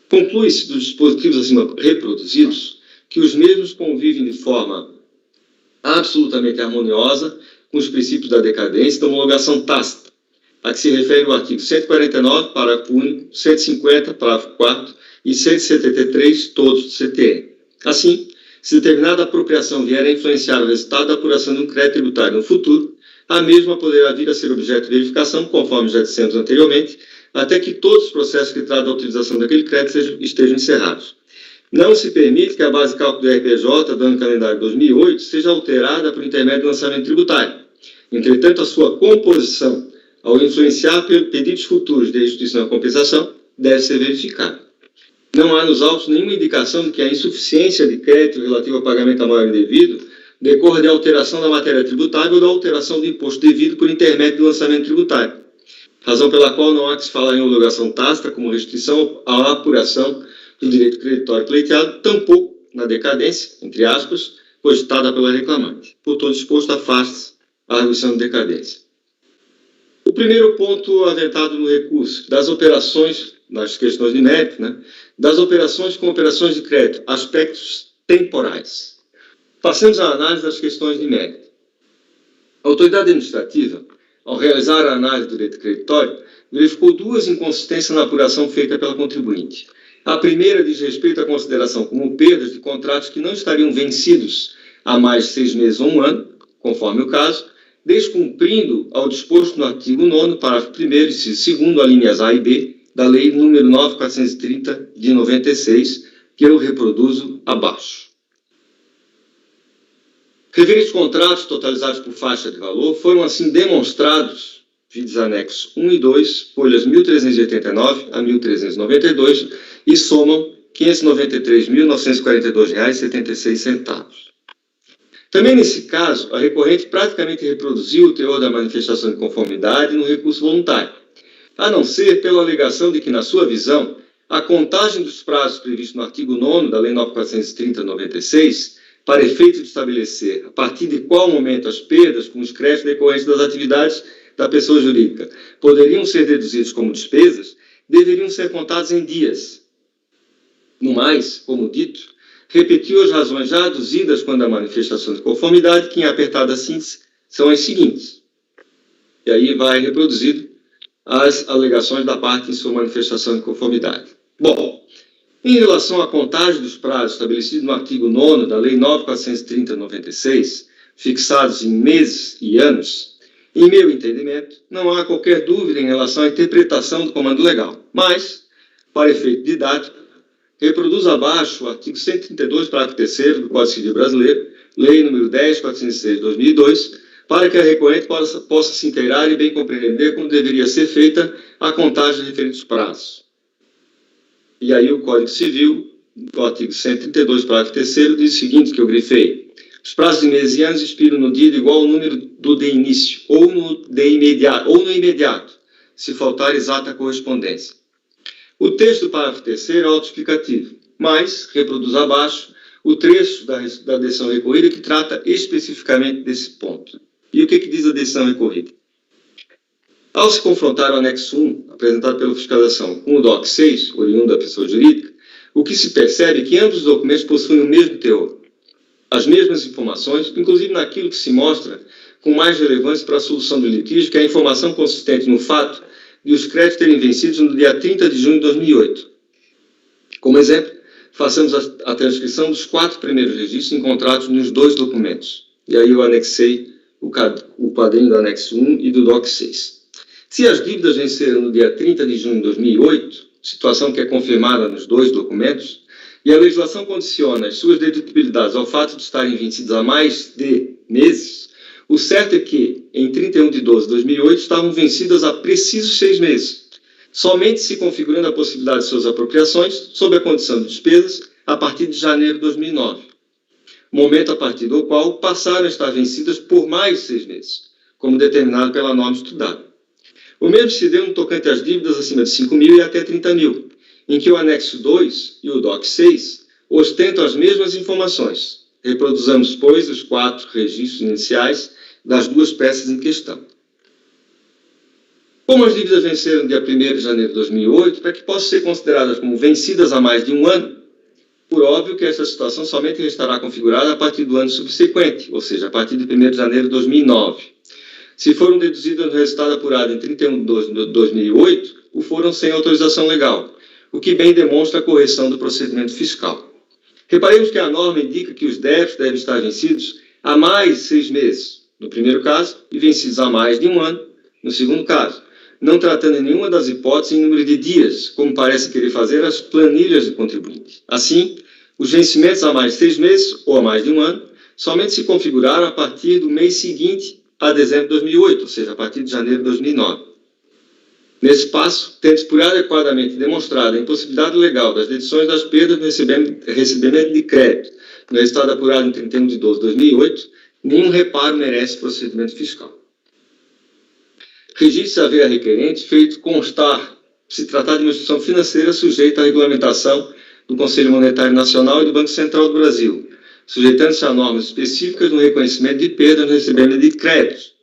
Conclui-se dos dispositivos acima reproduzidos que os mesmos convivem de forma absolutamente harmoniosa com os princípios da decadência e da homologação tácita, a que se refere o artigo 149, parágrafo único, 150, parágrafo 4º e 173, todos do CTN. Assim, se determinada apropriação vier a influenciar o resultado da apuração de um crédito tributário no futuro, a mesma poderá vir a ser objeto de verificação, conforme já dissemos anteriormente, até que todos os processos que tratam da utilização daquele crédito estejam encerrados. Não se permite que a base de cálculo do RPJ do ano calendário 2008 seja alterada por intermédio do lançamento tributário. Entretanto, a sua composição, ao influenciar pedidos futuros de restituição da compensação, deve ser verificado. Não há nos autos nenhuma indicação de que a insuficiência de crédito relativo ao pagamento anual indevido decorra de alteração da matéria tributável ou da alteração do imposto devido por intermédio do lançamento tributário, razão pela qual não há que se falar em obrigação tácita como restrição à apuração do direito creditório pleiteado, tampouco na decadência, entre aspas, cogitada pela reclamante. Por todo exposto, afaste-se a arguição de decadência. O primeiro ponto aventado no recurso, das operações, nas questões de mérito, das operações com operações de crédito, aspectos temporais. Passemos à análise das questões de mérito. A autoridade administrativa, ao realizar a análise do direito creditório, verificou duas inconsistências na apuração feita pela contribuinte. A primeira diz respeito à consideração como perdas de contratos que não estariam vencidos há mais de 6 meses ou 1 ano, conforme o caso, descumprindo ao disposto no artigo 9º, parágrafo 1º, inciso 2º, alíneas A e B, da Lei nº 9.430, de 96, que eu reproduzo abaixo. Referidos contratos totalizados por faixa de valor foram assim demonstrados, vídeos anexos 1 e 2, folhas 1.389 a 1.392, e somam R$ 593.942,76. Também nesse caso, a recorrente praticamente reproduziu o teor da manifestação de conformidade no recurso voluntário, a não ser pela alegação de que, na sua visão, a contagem dos prazos previstos no artigo 9º da Lei 9.430/96, para efeito de estabelecer a partir de qual momento as perdas com os créditos decorrentes das atividades da pessoa jurídica poderiam ser deduzidos como despesas, deveriam ser contados em dias. No mais, como dito, repetiu as razões já aduzidas quando a manifestação de conformidade, que em apertada síntese são as seguintes. E aí vai reproduzido as alegações da parte em sua manifestação de conformidade. Bom, em relação à contagem dos prazos estabelecidos no artigo 9º da Lei 9.430/96, fixados em meses e anos, em meu entendimento, não há qualquer dúvida em relação à interpretação do comando legal, mas, para efeito didático, reproduz abaixo o artigo 132, parágrafo 3º do Código Civil Brasileiro, Lei nº 10.406/2002, para que a recorrente possa se inteirar e bem compreender como deveria ser feita a contagem de referidos prazos. E aí o Código Civil, no artigo 132, parágrafo 3º, diz o seguinte, que eu grifei: os prazos de meses e anos expiram no dia de igual ao número do de início, ou no imediato, se faltar exata correspondência. O texto do parágrafo 3º é autoexplicativo, mas reproduz abaixo o trecho da decisão recorrida que trata especificamente desse ponto. E o que diz a decisão recorrida? Ao se confrontar o anexo 1, apresentado pela fiscalização, com o DOC 6, oriundo da pessoa jurídica, o que se percebe é que ambos os documentos possuem o mesmo teor, as mesmas informações, inclusive naquilo que se mostra com mais relevância para a solução do litígio, que é a informação consistente no fato de os créditos terem vencido no dia 30 de junho de 2008. Como exemplo, façamos a transcrição dos 4 primeiros registros encontrados nos 2 documentos. E aí eu anexei o quadrinho do anexo 1 e do DOC 6. Se as dívidas venceram no dia 30 de junho de 2008, situação que é confirmada nos 2 documentos, e a legislação condiciona as suas dedutibilidades ao fato de estarem vencidas há mais de meses, o certo é que, em 31 de 12 de 2008, estavam vencidas há precisos 6 meses, somente se configurando a possibilidade de suas apropriações sob a condição de despesas a partir de janeiro de 2009, momento a partir do qual passaram a estar vencidas por mais de 6 meses, como determinado pela norma estudada. O mesmo se deu no tocante às dívidas acima de 5 mil e até 30 mil, em que o anexo 2 e o DOC 6 ostentam as mesmas informações. Reproduzamos, pois, os 4 registros iniciais das 2 peças em questão. Como as dívidas venceram no dia 1º de janeiro de 2008, para que possam ser consideradas como vencidas há mais de 1 ano, por óbvio que essa situação somente restará configurada a partir do ano subsequente, ou seja, a partir de 1º de janeiro de 2009. Se foram deduzidas no resultado apurado em 31 de 2008, o foram sem autorização legal, o que bem demonstra a correção do procedimento fiscal. Reparemos que a norma indica que os débitos devem estar vencidos há mais de 6 meses, no primeiro caso, e vencidos há mais de 1 ano, no segundo caso, não tratando em nenhuma das hipóteses em número de dias, como parece querer fazer as planilhas do contribuinte. Assim, os vencimentos há mais de 6 meses ou há mais de 1 ano somente se configuraram a partir do mês seguinte a dezembro de 2008, ou seja, a partir de janeiro de 2009. Nesse passo, tendo-se por adequadamente demonstrada a impossibilidade legal das deduções das perdas no recebimento de crédito no resultado apurado em 31 de 12 de 2008, nenhum reparo merece procedimento fiscal. Registe-se haver a requerente feito constar se tratar de uma instituição financeira sujeita à regulamentação do Conselho Monetário Nacional e do Banco Central do Brasil, sujeitando-se a normas específicas no reconhecimento de perdas no recebimento de créditos,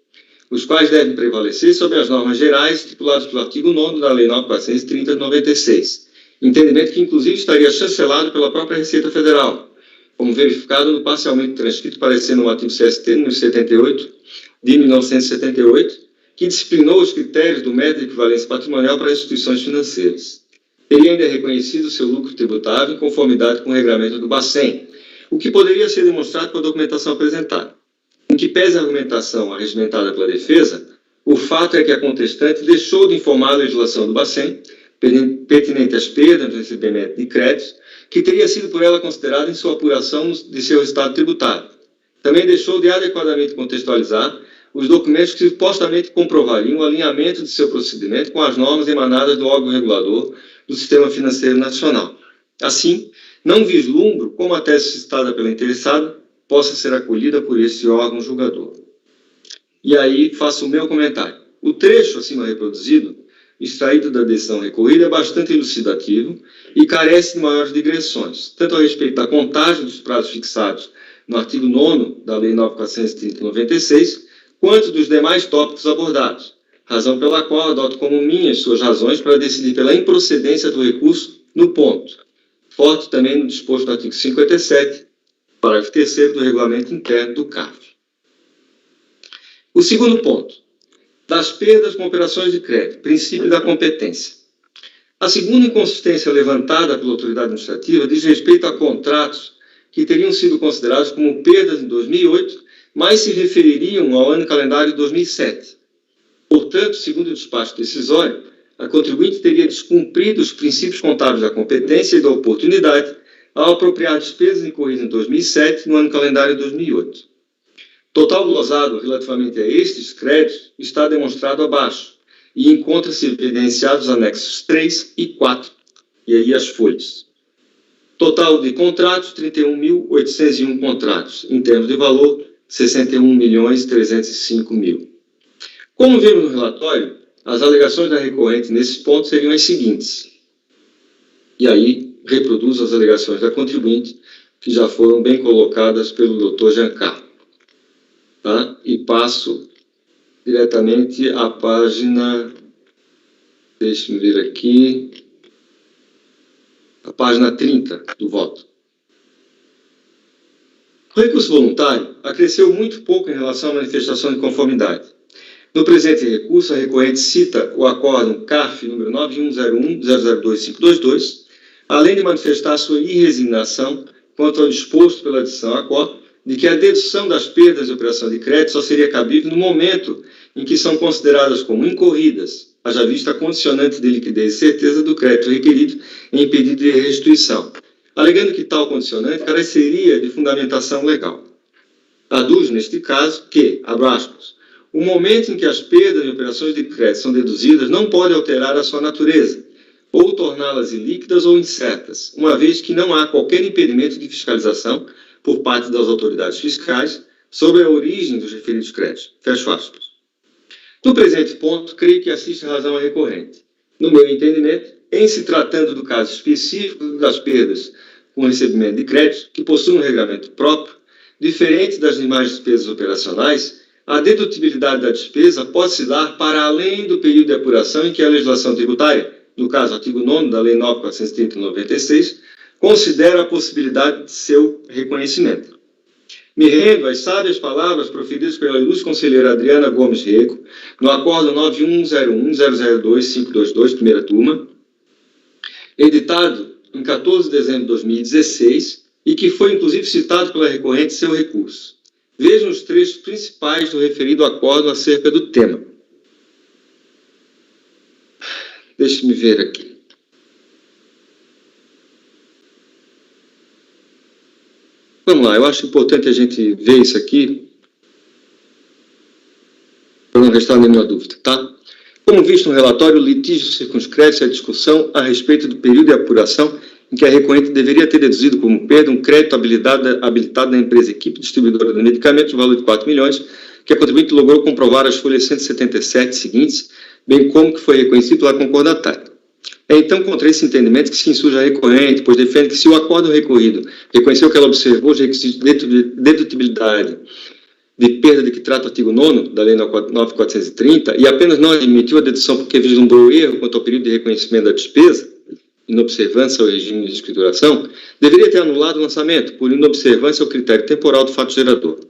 os quais devem prevalecer sobre as normas gerais estipuladas pelo artigo 9º da Lei 9.430 de 96, entendimento que inclusive estaria chancelado pela própria Receita Federal, como verificado no parcialmente transcrito parecer no artigo CST número 78 de 1978, que disciplinou os critérios do método de equivalência patrimonial para instituições financeiras. Teria ainda reconhecido seu lucro tributável em conformidade com o regulamento do Bacen, o que poderia ser demonstrado pela documentação apresentada. Em que pese a argumentação arregimentada pela defesa, o fato é que a contestante deixou de informar a legislação do Bacen, pertinente às perdas no recebimento de créditos, que teria sido por ela considerada em sua apuração de seu resultado tributário. Também deixou de adequadamente contextualizar os documentos que supostamente comprovariam o alinhamento de seu procedimento com as normas emanadas do órgão regulador do Sistema Financeiro Nacional. Assim, não vislumbro como a tese citada pela interessada possa ser acolhida por esse órgão julgador. E aí faço o meu comentário. O trecho acima reproduzido, extraído da decisão recorrida, é bastante elucidativo e carece de maiores digressões, tanto a respeito da contagem dos prazos fixados no artigo 9º da Lei 9.430 de 96, quanto dos demais tópicos abordados, razão pela qual adoto como minhas suas razões para decidir pela improcedência do recurso no ponto, forte também no disposto do artigo 57, parágrafo 3º do regulamento interno do CARF. O segundo ponto, das perdas com operações de crédito, princípio da competência. A segunda inconsistência levantada pela autoridade administrativa diz respeito a contratos que teriam sido considerados como perdas em 2008, mas se refeririam ao ano calendário de 2007. Portanto, segundo o despacho decisório, a contribuinte teria descumprido os princípios contábeis da competência e da oportunidade ao apropriar despesas incorridas em 2007 no ano calendário de 2008. Total glosado relativamente a estes créditos está demonstrado abaixo e encontra-se evidenciados os anexos 3 e 4, e aí as folhas. Total de contratos, 31.801 contratos, em termos de valor, 61.305.000. Como vimos no relatório, as alegações da recorrente nesses pontos seriam as seguintes. E aí, reproduzo as alegações da contribuinte, que já foram bem colocadas pelo Dr. Giancarlo. Tá? E passo diretamente à página, deixe-me ver aqui, a página 30 do voto. O recurso voluntário acresceu muito pouco em relação à manifestação de conformidade. No presente recurso, a recorrente cita o acórdão CARF número 9101.002.522, além de manifestar sua irresignação quanto ao disposto pela adição à COR, de que a dedução das perdas de operação de crédito só seria cabível no momento em que são consideradas como incorridas, haja vista a condicionante de liquidez e certeza do crédito requerido em pedido de restituição, alegando que tal condicionante careceria de fundamentação legal. Aduz, neste caso, que, abre aspas, o momento em que as perdas em operações de crédito são deduzidas não pode alterar a sua natureza, ou torná-las ilíquidas ou incertas, uma vez que não há qualquer impedimento de fiscalização por parte das autoridades fiscais sobre a origem dos referidos créditos. Fecho aspas. No presente ponto, creio que assiste razão à recorrente. No meu entendimento, em se tratando do caso específico das perdas com recebimento de crédito, que possuem um regulamento próprio, diferente das demais despesas operacionais, a dedutibilidade da despesa pode se dar para além do período de apuração em que a legislação tributária, no caso, artigo 9º da Lei 9.430 de 96, considera a possibilidade de seu reconhecimento. Me rendo às sábias palavras proferidas pela ilustre conselheira Adriana Gomes Rego, no acórdão 9101.002.522, primeira turma, editado em 14 de dezembro de 2016, e que foi inclusive citado pela recorrente em seu recurso. Vejam os trechos principais do referido acórdão acerca do tema. Deixe-me ver aqui. Vamos lá, eu acho importante a gente ver isso aqui, para não restar nenhuma dúvida, tá? Como visto no relatório, o litígio circunscreve-se à discussão a respeito do período de apuração em que a recorrente deveria ter deduzido como perda um crédito habilitado na empresa equipe distribuidora de medicamentos no valor de 4 milhões, que a contribuinte logrou comprovar as folhas 177 seguintes, bem como que foi reconhecido pela concordatária. É então contra esse entendimento que se insurge a recorrente, pois defende que se o acordo recorrido reconheceu que ela observou os requisitos de dedutibilidade de perda de que trata o artigo 9º da Lei 9.430 e apenas não admitiu a dedução porque vislumbrou erro quanto ao período de reconhecimento da despesa, inobservância ao regime de escrituração, deveria ter anulado o lançamento por inobservância ao critério temporal do fato gerador.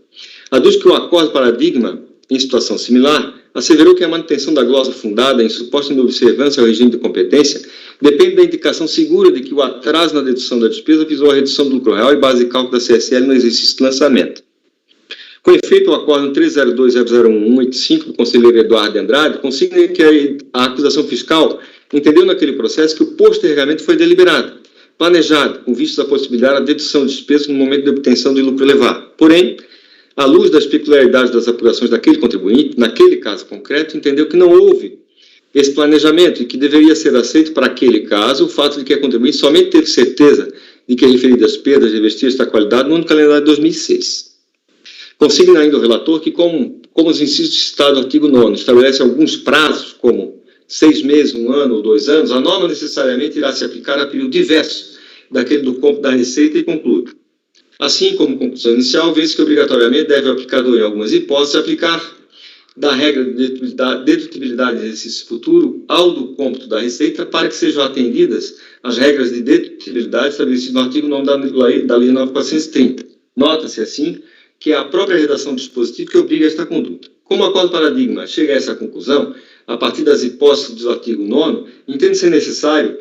Aduz que o acordo paradigma, em situação similar, asseverou que a manutenção da glosa fundada em suposta inobservância ao regime de competência depende da indicação segura de que o atraso na dedução da despesa visou a redução do lucro real e base de cálculo da CSL no exercício de lançamento. Com efeito, o acordo 302.001.185 do conselheiro Eduardo de Andrade consigna que a acusação fiscal entendeu naquele processo que o postergamento foi deliberado, planejado, com vistas à possibilidade da dedução de despesas no momento de obtenção de lucro elevado. Porém, à luz das peculiaridades das apurações daquele contribuinte, naquele caso concreto, entendeu que não houve esse planejamento e que deveria ser aceito para aquele caso o fato de que a contribuinte somente teve certeza de que as referidas perdas revestiam esta qualidade no ano calendário de 2006. Consigna ainda o relator que, como os incisos citados no artigo 9º estabelecem alguns prazos, como 6 meses, 1 ano ou 2 anos, a norma necessariamente irá se aplicar a período diverso daquele do cômputo da receita e conclui. Assim, como conclusão inicial, vê-se que obrigatoriamente deve o aplicador, em algumas hipóteses, aplicar da regra de dedutibilidade de exercício futuro ao do cômputo da receita para que sejam atendidas as regras de dedutibilidade estabelecidas no artigo 9 da Lei 9.430. Nota-se, assim, que é a própria redação do dispositivo que obriga a esta conduta. Como o acordo paradigma chega a essa conclusão, a partir das hipóteses do artigo 9º, entende ser necessário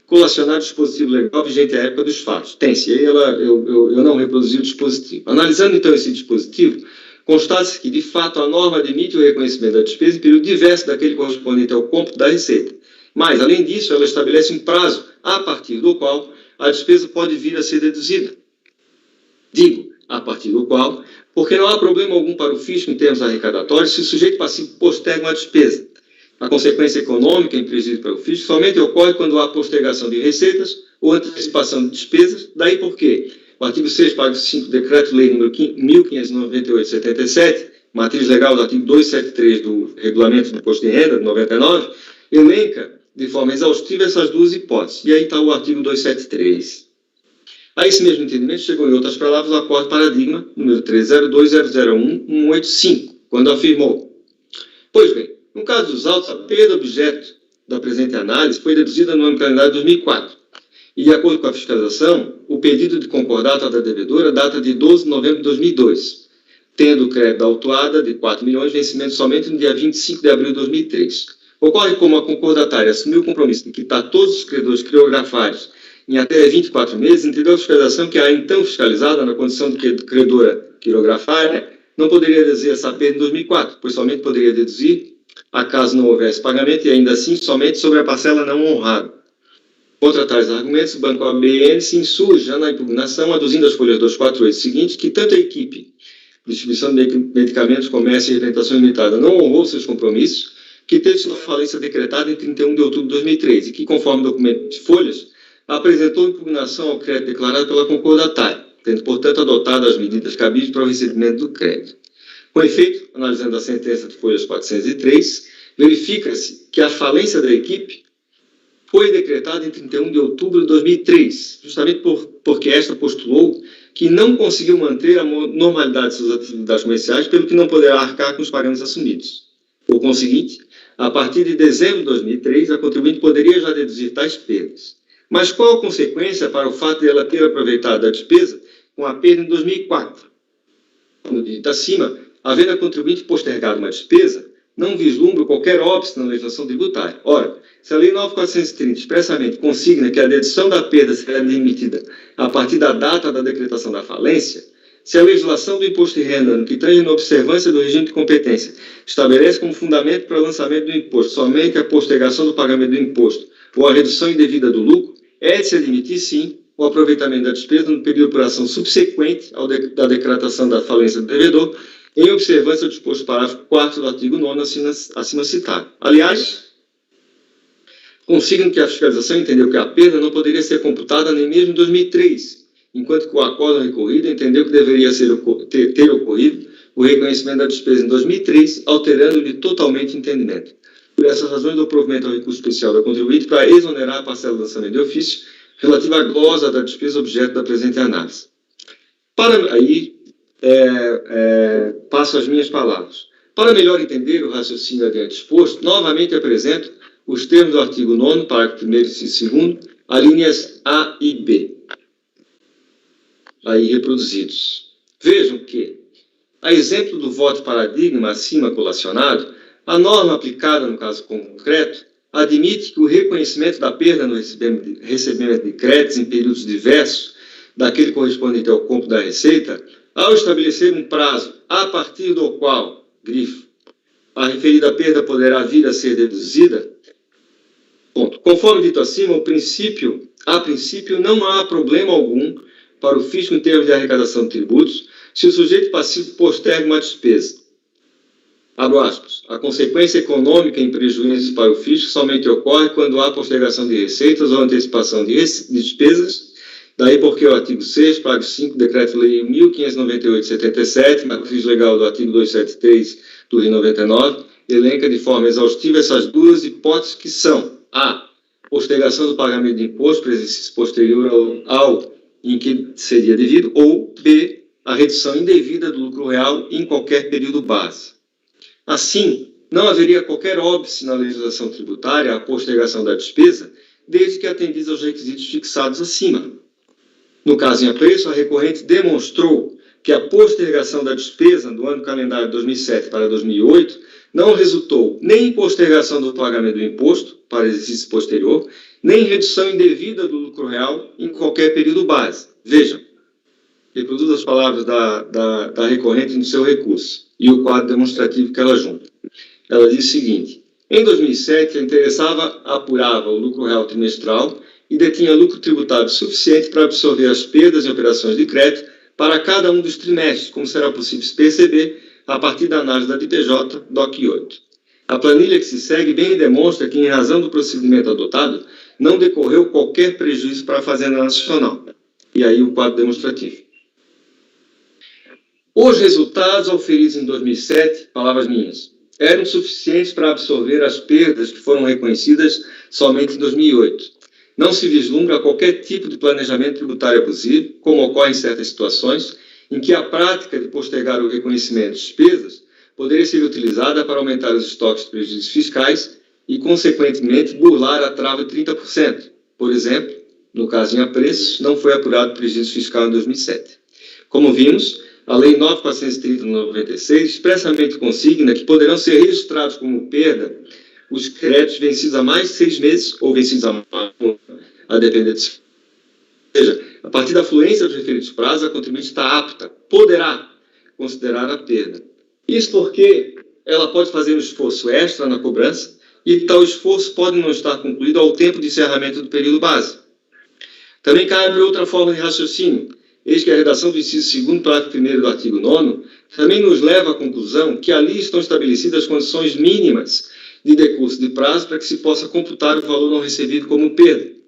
colacionar o dispositivo legal vigente à época dos fatos. Tem-se, aí eu não reproduzi o dispositivo. Analisando então esse dispositivo, constata-se que, de fato, a norma admite o reconhecimento da despesa em período diverso daquele correspondente ao cômputo da receita. Mas, além disso, ela estabelece um prazo a partir do qual a despesa pode vir a ser deduzida. Digo, a partir do qual, porque não há problema algum para o fisco em termos arrecadatórios se o sujeito passivo posterga uma despesa. A consequência econômica em prejuízo para o fisco somente ocorre quando há postergação de receitas ou antecipação de despesas, daí porque o artigo 6, parágrafo 5 do Decreto-Lei nº 1598/77, matriz legal do artigo 273 do Regulamento do Imposto de Renda, de 99, elenca de forma exaustiva essas duas hipóteses. E aí está o artigo 273. A esse mesmo entendimento chegou, em outras palavras, o acordo paradigma número 302.001.185, quando afirmou: pois bem, no caso dos autos, a perda objeto da presente análise foi deduzida no ano calendário de 2004. E, de acordo com a fiscalização, o pedido de concordata da devedora data de 12 de novembro de 2002, tendo o crédito da autuada de 4 milhões de vencimento somente no dia 25 de abril de 2003. Ocorre como a concordatária assumiu o compromisso de quitar todos os credores criográficos em até 24 meses, entendeu a fiscalização que a então fiscalizada, na condição de credora quirografária, não poderia deduzir essa perda em 2004, pois somente poderia deduzir acaso não houvesse pagamento e ainda assim somente sobre a parcela não honrada. Contra tais argumentos, o Banco ABN se insurge já na impugnação, aduzindo as folhas 248 seguintes, que tanto a equipe de distribuição de medicamentos, comércio e alimentação limitada não honrou seus compromissos, que teve sua falência decretada em 31 de outubro de 2003 e que, conforme o documento de folhas, apresentou impugnação ao crédito declarado pela concordatária, tendo, portanto, adotado as medidas cabíveis para o recebimento do crédito. Com efeito, analisando a sentença de folhas 403, verifica-se que a falência da equipe foi decretada em 31 de outubro de 2003, justamente porque esta postulou que não conseguiu manter a normalidade de suas atividades comerciais, pelo que não poderá arcar com os pagamentos assumidos. Por conseguinte, a partir de dezembro de 2003, a contribuinte poderia já deduzir tais perdas. Mas qual a consequência para o fato de ela ter aproveitado a despesa com a perda em 2004? No dito acima, havendo a contribuinte postergado uma despesa, não vislumbra qualquer óbice na legislação tributária. Ora, se a Lei 9.430 expressamente consigna que a dedução da perda será admitida a partir da data da decretação da falência, se a legislação do imposto de renda, no que tange na observância do regime de competência, estabelece como fundamento para o lançamento do imposto somente a postergação do pagamento do imposto ou a redução indevida do lucro, é de se admitir, sim, o aproveitamento da despesa no período de operação subsequente da decretação da falência do devedor, em observância ao disposto parágrafo 4º do artigo 9º acima citado. Aliás, consigna que a fiscalização entendeu que a perda não poderia ser computada nem mesmo em 2003, enquanto que o acordo recorrido entendeu que deveria ter ocorrido o reconhecimento da despesa em 2003, alterando-lhe totalmente o entendimento. Por essas razões, dou provimento ao recurso especial da contribuinte para exonerar a parcela do lançamento de ofício relativa à glosa da despesa objeto da presente análise. Passo as minhas palavras. Para melhor entender o raciocínio adiante exposto, novamente apresento os termos do artigo 9º, parágrafo 1º e 2º, alíneas A e B, aí reproduzidos. Vejam que, a exemplo do voto paradigma acima colacionado, a norma aplicada no caso concreto admite que o reconhecimento da perda no recebimento de créditos em períodos diversos daquele correspondente ao cômputo da receita, ao estabelecer um prazo a partir do qual, grifo, a referida perda poderá vir a ser deduzida. Ponto. Conforme dito acima, a princípio não há problema algum para o fisco em termos de arrecadação de tributos se o sujeito passivo posterga uma despesa. Abro aspas. A consequência econômica em prejuízo para o fisco somente ocorre quando há postergação de receitas ou antecipação de despesas. Daí porque o artigo 6, parágrafo 5 do Decreto-Lei 1598/77, matriz legal do artigo 273 do Rio 99, elenca de forma exaustiva essas duas hipóteses que são: a. Postergação do pagamento de imposto para exercício posterior ao em que seria devido, ou b. A redução indevida do lucro real em qualquer período base. Assim, não haveria qualquer óbice na legislação tributária à postergação da despesa, desde que atendidos aos requisitos fixados acima. No caso em apreço, a recorrente demonstrou que a postergação da despesa do ano calendário de 2007 para 2008 não resultou nem em postergação do pagamento do imposto para exercício posterior, nem em redução indevida do lucro real em qualquer período base. Vejam, reproduzo as palavras da recorrente no seu recurso e o quadro demonstrativo que ela junta. Ela diz o seguinte: em 2007, a interessada apurava o lucro real trimestral e detinha lucro tributável suficiente para absorver as perdas em operações de crédito para cada um dos trimestres, como será possível se perceber a partir da análise da DPJ, DOC 8. A planilha que se segue bem demonstra que, em razão do procedimento adotado, não decorreu qualquer prejuízo para a Fazenda Nacional. E aí o quadro demonstrativo. Os resultados auferidos em 2007, palavras minhas, eram suficientes para absorver as perdas que foram reconhecidas somente em 2008. Não se vislumbra qualquer tipo de planejamento tributário abusivo, como ocorre em certas situações, em que a prática de postergar o reconhecimento de despesas poderia ser utilizada para aumentar os estoques de prejuízos fiscais e, consequentemente, burlar a trava de 30%. Por exemplo, no caso em apreços, não foi apurado prejuízo fiscal em 2007. Como vimos, a Lei 9.430/96 expressamente consigna que poderão ser registrados como perda os créditos vencidos há mais de 6 meses ou vencidos há mais, a depender de... Ou seja, a partir da fluência dos referidos prazos, a contribuinte está apta, poderá considerar a perda. Isso porque ela pode fazer um esforço extra na cobrança e tal esforço pode não estar concluído ao tempo de encerramento do período base. Também cabe outra forma de raciocínio, eis que a redação do inciso 2º, parágrafo 1º do artigo 9º também nos leva à conclusão que ali estão estabelecidas as condições mínimas de decurso de prazo para que se possa computar o valor não recebido como perda.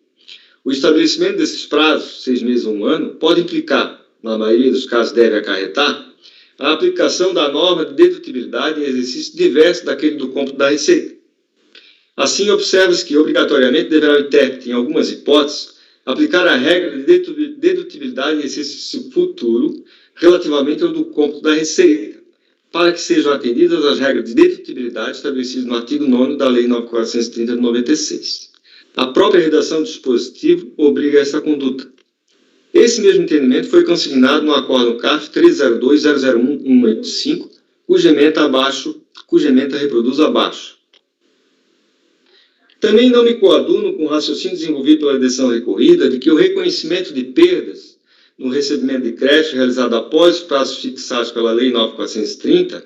O estabelecimento desses prazos, 6 meses ou 1 ano, pode implicar, na maioria dos casos deve acarretar, a aplicação da norma de dedutibilidade em exercício diverso daquele do cômputo da receita. Assim, observa-se que, obrigatoriamente, deverá o intérprete, em algumas hipóteses, aplicar a regra de dedutibilidade em exercício futuro relativamente ao do cômputo da receita, para que sejam atendidas as regras de dedutibilidade estabelecidas no artigo 9º da Lei 9.430 de 96. A própria redação do dispositivo obriga a essa conduta. Esse mesmo entendimento foi consignado no Acórdão CARF 302.001.185, cuja ementa reproduz abaixo. Também não me coaduno com o raciocínio desenvolvido pela redação recorrida de que o reconhecimento de perdas no recebimento de crédito realizado após os prazos fixados pela Lei 9.430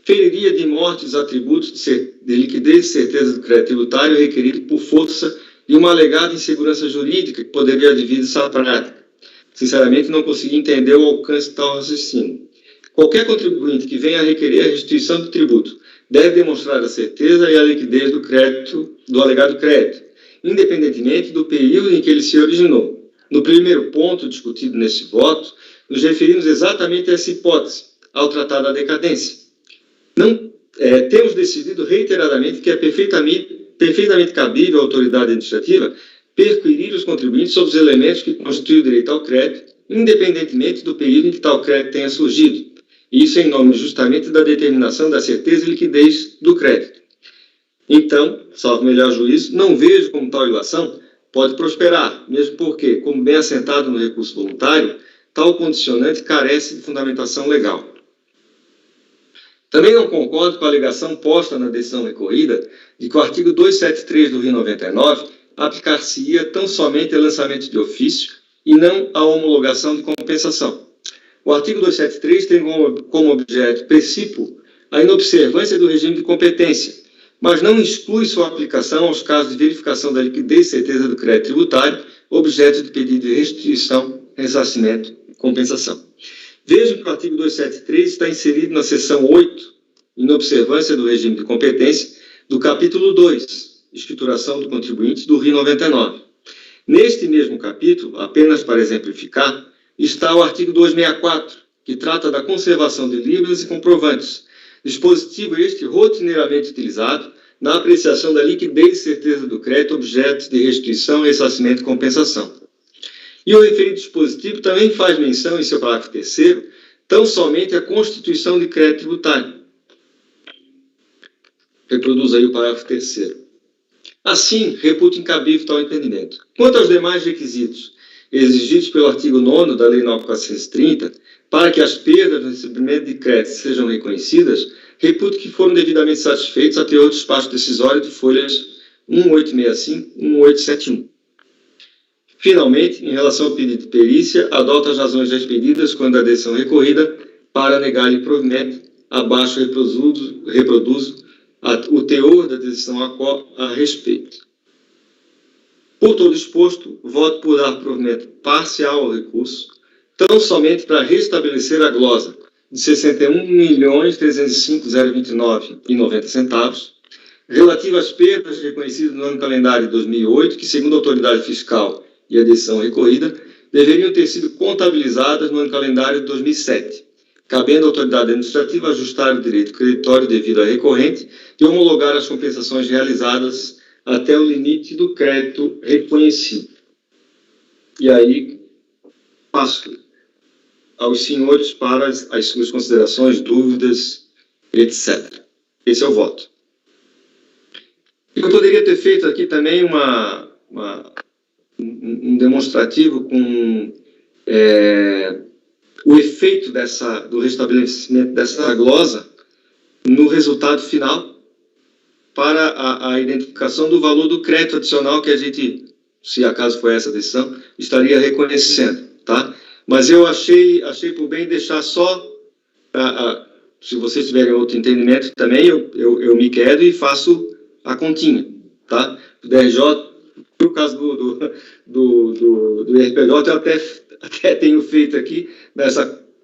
feriria de morte os atributos de liquidez e certeza do crédito tributário requerido por força de uma alegada insegurança jurídica que poderia advir dessa prática. Sinceramente, não consegui entender o alcance de tal raciocínio. Qualquer contribuinte que venha a requerer a restituição do tributo deve demonstrar a certeza e a liquidez do alegado crédito, independentemente do período em que ele se originou. No primeiro ponto discutido neste voto, nos referimos exatamente a essa hipótese, ao tratar da decadência. Temos decidido reiteradamente que é perfeitamente cabível à autoridade administrativa perquirir os contribuintes sobre os elementos que constituem o direito ao crédito, independentemente do período em que tal crédito tenha surgido. Isso em nome justamente da determinação da certeza e liquidez do crédito. Então, salvo melhor juízo, não vejo como tal ilação pode prosperar, mesmo porque, como bem assentado no recurso voluntário, tal condicionante carece de fundamentação legal. Também não concordo com a alegação posta na decisão recorrida de que o artigo 273 do Rio 99 aplicar-se-ia tão somente ao lançamento de ofício e não à homologação de compensação. O artigo 273 tem como objeto princípio a inobservância do regime de competência, mas não exclui sua aplicação aos casos de verificação da liquidez e certeza do crédito tributário, objeto de pedido de restituição, ressarcimento e compensação. Vejam que o artigo 273 está inserido na seção 8, inobservância do regime de competência, do capítulo 2, escrituração do contribuinte, do Rio 99. Neste mesmo capítulo, apenas para exemplificar, está o artigo 264, que trata da conservação de livros e comprovantes, dispositivo este rotineiramente utilizado na apreciação da liquidez e certeza do crédito, objeto de restituição, ressarcimento e compensação. E o referido dispositivo também faz menção, em seu parágrafo 3º, tão somente à constituição de crédito tributário. Reproduz aí o parágrafo 3º. Assim, reputo incabível tal entendimento. Quanto aos demais requisitos exigidos pelo artigo 9º da Lei 9.430, para que as perdas no recebimento de crédito sejam reconhecidas, reputo que foram devidamente satisfeitos a teor do despacho decisório de folhas 1865 e 1871. Finalmente, em relação ao pedido de perícia, adota as razões já expedidas quando a decisão recorrida para negar-lhe provimento, abaixo reproduzo o teor da decisão a respeito. Por todo exposto, voto por dar provimento parcial ao recurso, tão somente para restabelecer a glosa de R$ 61.305.029,90, relativa às perdas reconhecidas no ano calendário de 2008, que, segundo a autoridade fiscal e a decisão recorrida, deveriam ter sido contabilizadas no ano calendário de 2007, cabendo à autoridade administrativa ajustar o direito creditório devido à recorrente e homologar as compensações realizadas até o limite do crédito reconhecido. E aí, passo aos senhores para as suas considerações, dúvidas, etc. Esse é o voto. Eu poderia ter feito aqui também um demonstrativo com o efeito do restabelecimento dessa glosa no resultado final para a identificação do valor do crédito adicional que a gente, se acaso for essa a decisão, estaria reconhecendo, tá? Mas eu achei por bem deixar só, se vocês tiverem outro entendimento também, eu me quedo e faço a continha, tá? O DRJ, no caso do IRPJ, eu até tenho feito aqui,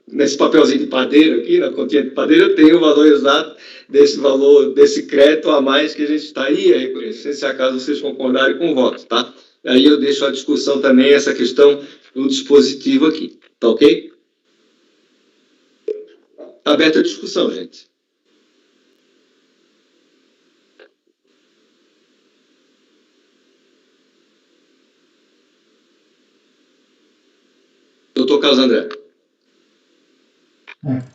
nesse papelzinho de padeiro aqui, na continha de padeiro, eu tenho o valor exato desse valor, desse crédito a mais que a gente estaria reconhecendo, se acaso vocês concordarem com o voto, tá? Aí eu deixo a discussão também, essa questão do dispositivo aqui, tá ok? Aberta a discussão, gente. Doutor Carlos André.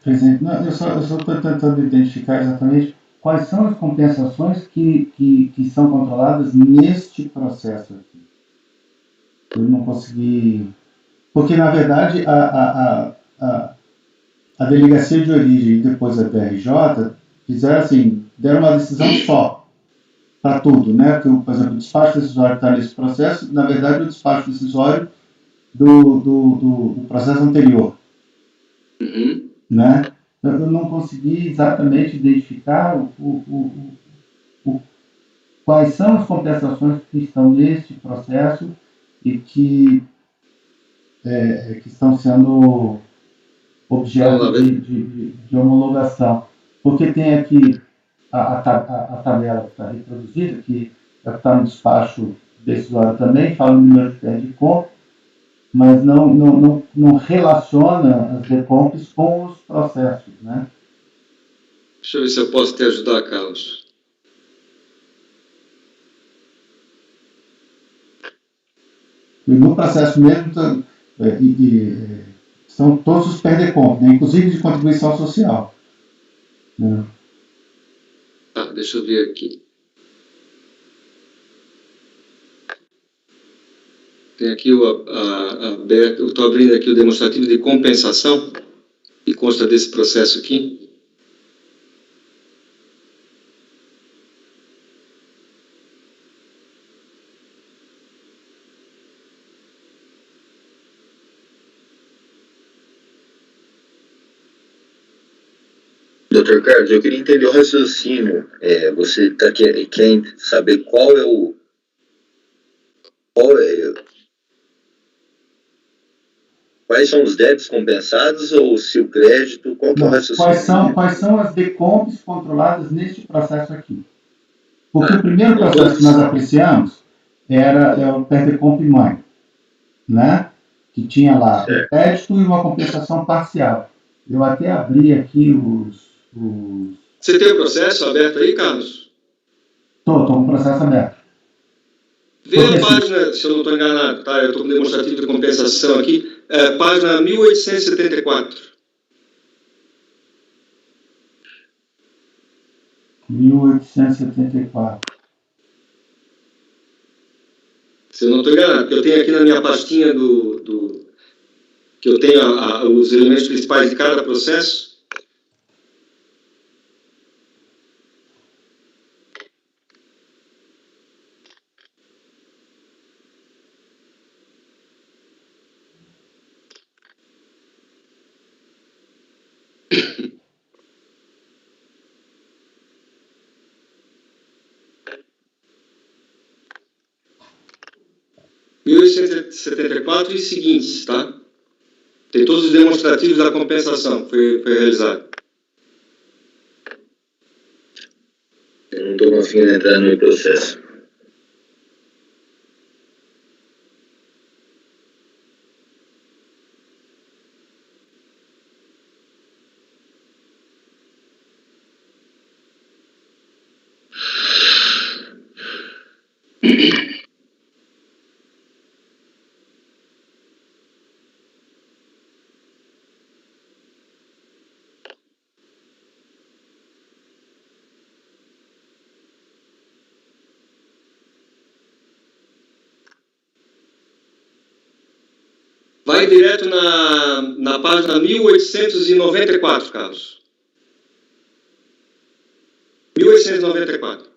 Presidente, eu só estou tentando identificar exatamente quais são as compensações que são controladas neste processo aqui. Eu não consegui... Porque, na verdade, a delegacia de origem e depois a DRJ fizeram assim, deram uma decisão só para tudo, né? Porque, por exemplo, o despacho decisório está nesse processo, na verdade, o despacho decisório do processo anterior. Uhum. Né? Eu não consegui exatamente identificar quais são as compensações que estão neste processo e que estão sendo objeto de homologação. Porque tem aqui a tabela que está reproduzida, que está no despacho decisório também, fala no número de PERDECOMP, mas não relaciona as DECOMPs com os processos, né? Deixa eu ver se eu posso te ajudar, Carlos. E no processo mesmo são todos os PERDECOMP, né? Inclusive de contribuição social. Né? Tá, deixa eu ver aqui. Tem aqui eu estou abrindo aqui o demonstrativo de compensação, que consta desse processo aqui. Dr. Carlos, eu queria entender o raciocínio. Você quer saber quais são os débitos compensados ou se o crédito, qual que é o raciocínio? Quais são as DECOMPs controladas neste processo aqui? Porque o primeiro processo que nós apreciamos era o PERDECOMP mãe, né? Que tinha lá o crédito e uma compensação parcial. Eu até abri aqui os... Você tem o processo aberto aí, Carlos? Estou com o processo aberto. Vê a página, se eu não estou enganado, tá? Eu estou com o demonstrativo de compensação aqui, página 1874. 1874. Se eu não estou enganado, porque eu tenho aqui na minha pastinha que eu tenho os elementos principais de cada processo. (1874) e seguintes, tá? Tem todos os demonstrativos da compensação que foi realizado. Eu não estou conseguindo entrar no processo. Vai direto na página 1894, Carlos. 1894.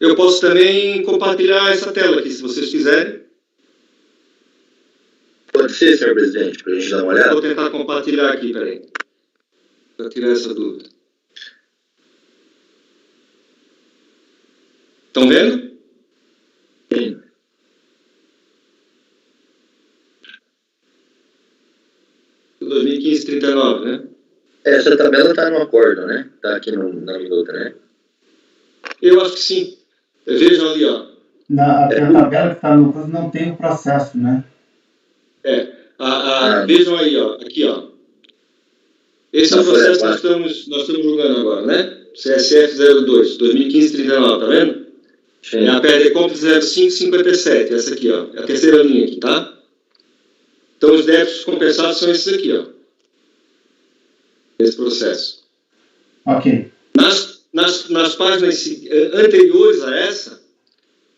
Eu posso também compartilhar essa tela aqui, se vocês quiserem. Pode ser, senhor presidente, para a gente dar uma olhada? Vou tentar compartilhar aqui, peraí. Para tirar essa dúvida. Estão vendo? Sim. Do 2015-39, né? Essa tabela está no acordo, né? Está aqui na minuta, né? Eu acho que sim. Vejam ali, ó. A tabela que está no curso não tem o processo, né? Vejam aí, ó. Aqui, ó. Esse é o processo que nós estamos julgando agora, né? CSF 02, 2015-39, tá vendo? Sim. É a PERDECOMP 0557, essa aqui, ó. É a terceira linha aqui, tá? Então, os débitos compensados são esses aqui, ó. Esse processo. Ok. Nas páginas anteriores a essa,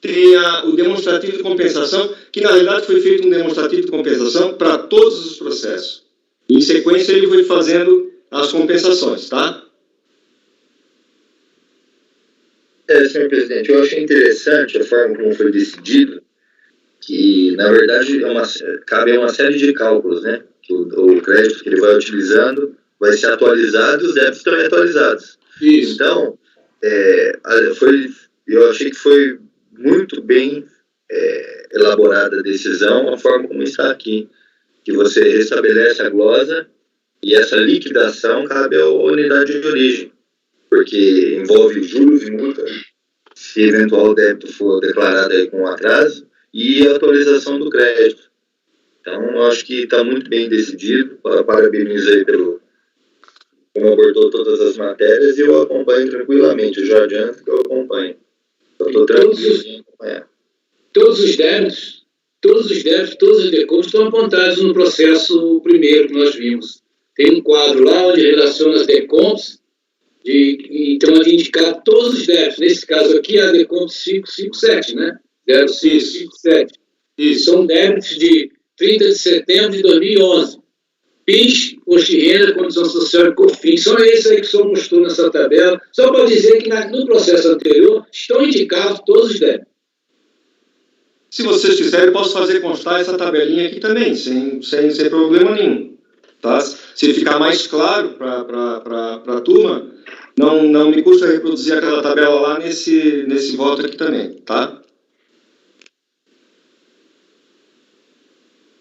tem o demonstrativo de compensação, que na realidade foi feito um demonstrativo de compensação para todos os processos. Em sequência, ele foi fazendo as compensações, tá? Senhor presidente, eu achei interessante a forma como foi decidido, que, na verdade, cabe uma série de cálculos, né? Que o crédito que ele vai utilizando vai ser atualizado e os débitos também atualizados. Isso. Então, eu achei que foi muito bem elaborada a decisão, a forma como está aqui, que você restabelece a glosa e essa liquidação cabe à unidade de origem, porque envolve juros e multa, se eventual débito for declarado aí com atraso, e a atualização do crédito. Então, eu acho que está muito bem decidido. Parabenizo aí como abordou todas as matérias, e eu acompanho tranquilamente. Eu já adianto que eu acompanho. Eu estou tranquilo em acompanhar. Todos os débitos, todos os decompos estão apontados no processo primeiro que nós vimos. Tem um quadro lá onde relaciona as decompos, então ali indicar todos os débitos. Nesse caso aqui, a decomp 557, né? 0557. Isso. São débitos de 30 de setembro de 2011. PIS, imposto de renda, condição social e COFINS. São esses aí que o senhor mostrou nessa tabela. Só para dizer que no processo anterior estão indicados todos os débitos. Se vocês quiserem, eu posso fazer constar essa tabelinha aqui também, sem problema nenhum. Tá? Se ficar mais claro para a turma, não me custa reproduzir aquela tabela lá nesse voto aqui também. Tá?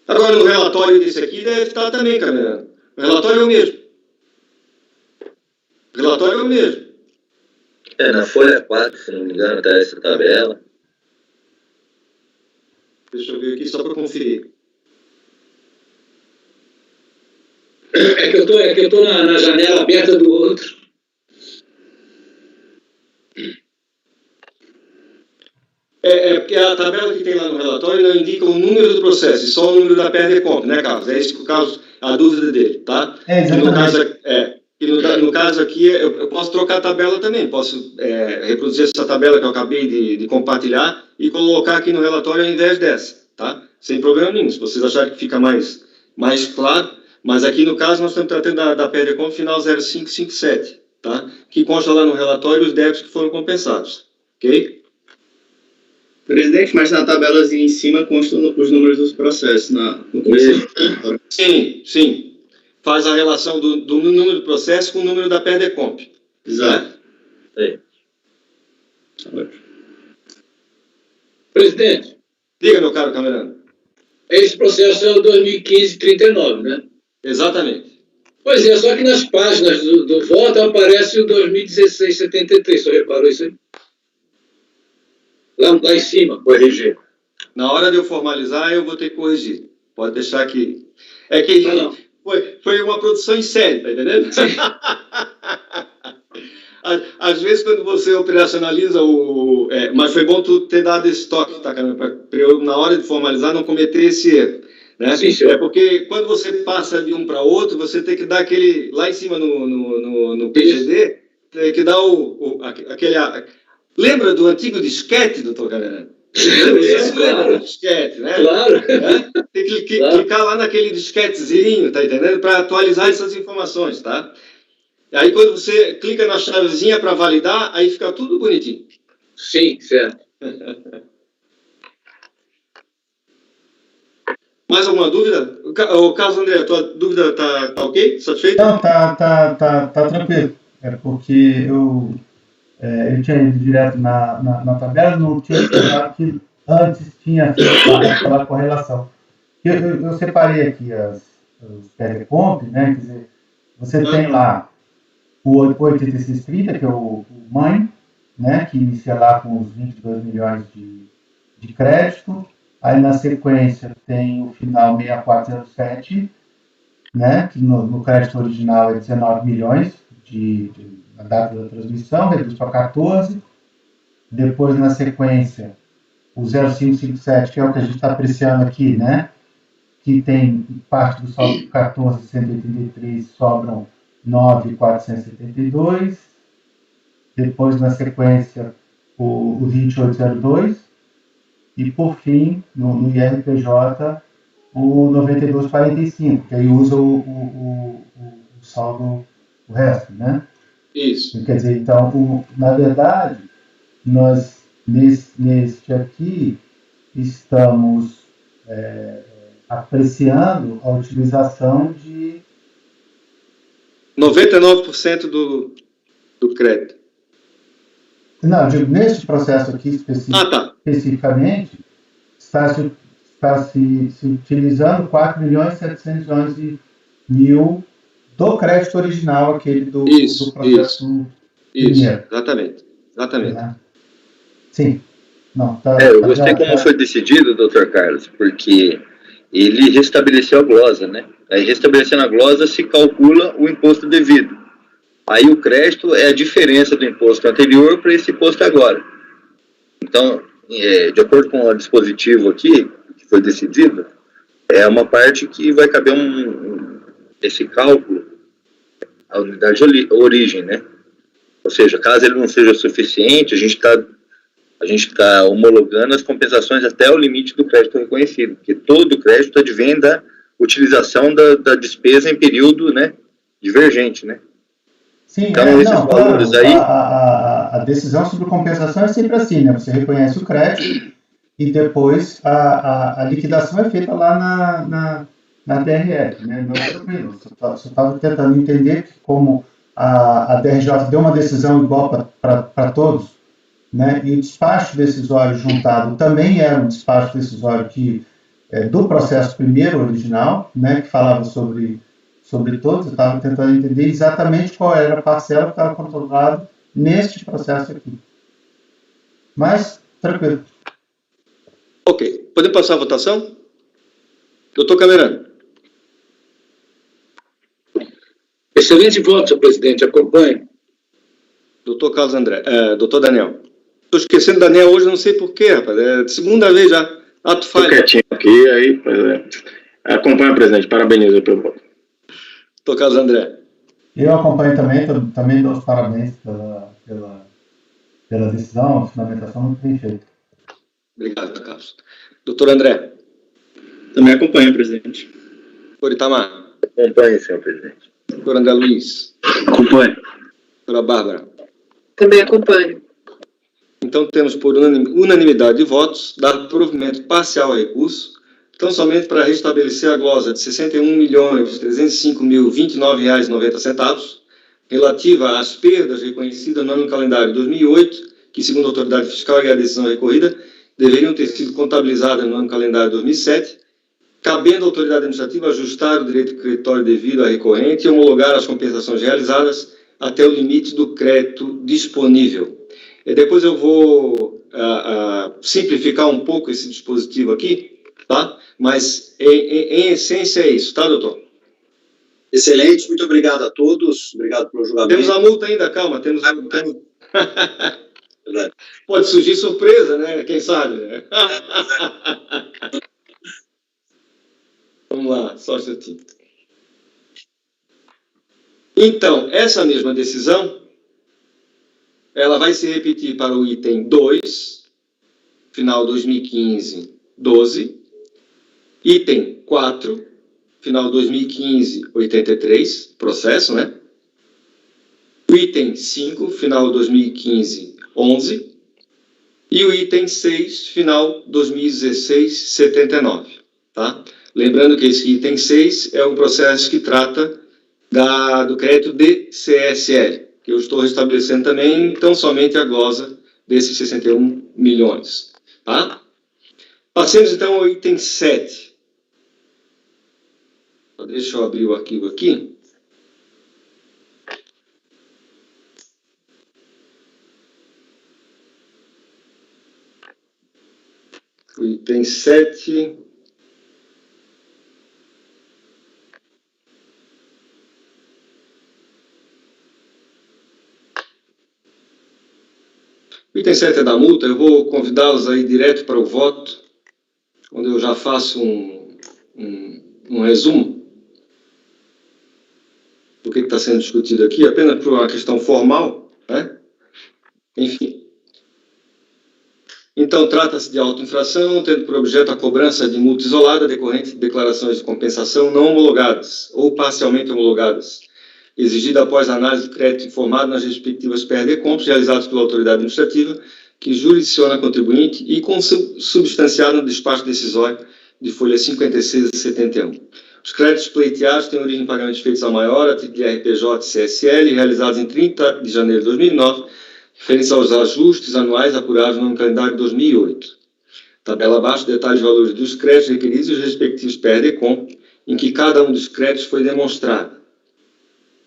Agora, no relatório desse aqui, deve estar também, Camerano. O relatório é o mesmo. O relatório é o mesmo. Na folha 4, se não me engano, está essa tabela. Deixa eu ver aqui só para conferir. É que eu estou na janela aberta do outro. Porque a tabela que tem lá no relatório não indica o número do processo, e só o número da PERDECOMP, né, Carlos? É isso que o Carlos, a dúvida dele, tá? No caso aqui, eu posso trocar a tabela também, posso reproduzir essa tabela que eu acabei de compartilhar e colocar aqui no relatório ao invés dessa, tá? Sem problema nenhum, se vocês acharem que fica mais claro, mas aqui no caso nós estamos tratando da PERDECOMP final 0557, tá? Que consta lá no relatório os débitos que foram compensados, ok? Presidente, mas na tabelazinha em cima constam os números dos processos no começo. Sim. Faz a relação do número do processo com o número da PERDECOMP. Exato. É. Presidente. Diga, meu caro Camerano. Esse processo é o 2015-39, né? Exatamente. Pois é, só que nas páginas do voto aparece o 2016-73. O senhor reparou isso aí? Lá em cima. Corrigir. Na hora de eu formalizar, eu vou ter que corrigir. Pode deixar aqui. É que foi uma produção em série, tá entendendo? Às vezes, quando você operacionaliza mas foi bom tu ter dado esse toque, tá, cara? Para eu, na hora de formalizar, não cometer esse erro. Né? Sim, senhor. Porque quando você passa de um para outro, você tem que dar aquele... Lá em cima no PGD, tem que dar aquele... Lembra do antigo disquete, doutor Camerano? Lembra do disquete, né? Claro. Tem que clicar lá naquele disquetezinho, tá entendendo? Para atualizar essas informações, tá? Aí quando você clica na chavezinha para validar, aí fica tudo bonitinho. Sim, certo. Mais alguma dúvida? O Carlos André, a tua dúvida tá ok? Satisfeito? Não, tá tranquilo. Era porque eu tinha ido direto na tabela, não tinha lembrado que antes tinha aquela correlação. Eu separei aqui os PERDECOMP, né? Quer dizer, você tem lá o 8630, que é o mãe, né? Que inicia lá com os 22 milhões de crédito. Aí na sequência tem o final 6407, né? Que no crédito original é 19 milhões na data da transmissão, reduz para 14. Depois, na sequência, o 0557, que é o que a gente está apreciando aqui, né? Que tem parte do saldo de 14.183, sobram 9.472. Depois, na sequência, o 2802. E, por fim, no IRPJ, o 9245, que aí usa o saldo, o resto, né? Isso. Quer dizer, então, na verdade, nós, neste aqui, estamos apreciando a utilização de 99% do crédito. Não, eu digo, neste processo aqui especificamente, está se utilizando 4.711.000 do crédito original, aquele do processo Isso, Primeiro. exatamente. Né? Sim. Não, tá, eu gostei como foi decidido, Dr. Carlos, porque ele restabeleceu a glosa, né? Aí, restabelecendo a glosa, se calcula o imposto devido. Aí, o crédito é a diferença do imposto anterior para esse imposto agora. Então, de acordo com o dispositivo aqui, que foi decidido, é uma parte que vai caber esse cálculo, a unidade de origem, né? Ou seja, caso ele não seja suficiente, a gente está homologando as compensações até o limite do crédito reconhecido, porque todo crédito advém da utilização da despesa em período, né, divergente, né? Sim, então, esses valores aí... A decisão sobre compensação é sempre assim, né? Você reconhece o crédito e depois a liquidação é feita lá na DRE, né? Não é tranquilo. Você estava tentando entender que como a DRJ deu uma decisão igual para todos, né? E o despacho decisório juntado também era um despacho decisório do processo primeiro original, né? Que falava sobre todos. Eu estava tentando entender exatamente qual era a parcela que estava controlada neste processo aqui. Mas, tranquilo. Ok. Podemos passar a votação? Doutor Camerano. Excelente voto, senhor presidente. Acompanhe. Doutor Carlos André. Doutor Daniel. Estou esquecendo Daniel hoje, não sei porquê, rapaz. É segunda vez já. Ato falho. Estou quietinho aqui, aí... Acompanha, presidente. Parabenizo pelo voto. Doutor Carlos André. Eu acompanho também dou os parabéns pela decisão, a fundamentação muito bem feita. Obrigado, doutor Carlos. Doutor André. Também acompanho, presidente. Doutor Itamar. Acompanhe, senhor presidente. Doutor André Luiz. Acompanho. Doutora Bárbara. Também acompanho. Então, temos por unanimidade de votos dar provimento parcial ao recurso, tão somente para restabelecer a glosa de R$ 61.305.029,90, relativa às perdas reconhecidas no ano calendário 2008, que, segundo a autoridade fiscal e a decisão recorrida, deveriam ter sido contabilizadas no ano calendário 2007, cabendo à autoridade administrativa ajustar o direito creditório devido à recorrente e homologar as compensações realizadas até o limite do crédito disponível. E depois eu vou simplificar um pouco esse dispositivo aqui, tá? Mas, em essência, é isso, tá, doutor? Excelente, muito obrigado a todos, obrigado pelo julgamento. Temos a multa ainda, calma, temos... Pode surgir surpresa, né? Quem sabe, né? Vamos lá, só um instantinho. Então, essa mesma decisão, ela vai se repetir para o item 2, final 2015, 12, item 4, final 2015, 83, processo, né? O item 5, final 2015, 11, e o item 6, final 2016, 79, tá? Lembrando que esse item 6 é um processo que trata do crédito de CSL, que eu estou restabelecendo também, então somente a glosa desses 61 milhões, tá? Passemos então ao item 7. Deixa eu abrir o arquivo aqui. O item 7. O item 7 é da multa. Eu vou convidá-los aí direto para o voto, onde eu já faço um resumo do que está sendo discutido aqui, apenas por uma questão formal, né? Enfim. Então, trata-se de auto-infração, tendo por objeto a cobrança de multa isolada decorrente de declarações de compensação não homologadas ou parcialmente homologadas, exigida após a análise do crédito informado nas respectivas PRD-Compras realizadas pela autoridade administrativa, que jurisdiciona contribuinte e consubstanciado no despacho decisório de folha 56 a 71. Os créditos pleiteados têm origem em pagamentos feitos a maior, a título de RPJ e CSL, realizados em 30 de janeiro de 2009, referentes aos ajustes anuais apurados no calendário de 2008. Tabela abaixo, detalhes de valores dos créditos requeridos e os respectivos PRD-Com, em que cada um dos créditos foi demonstrado.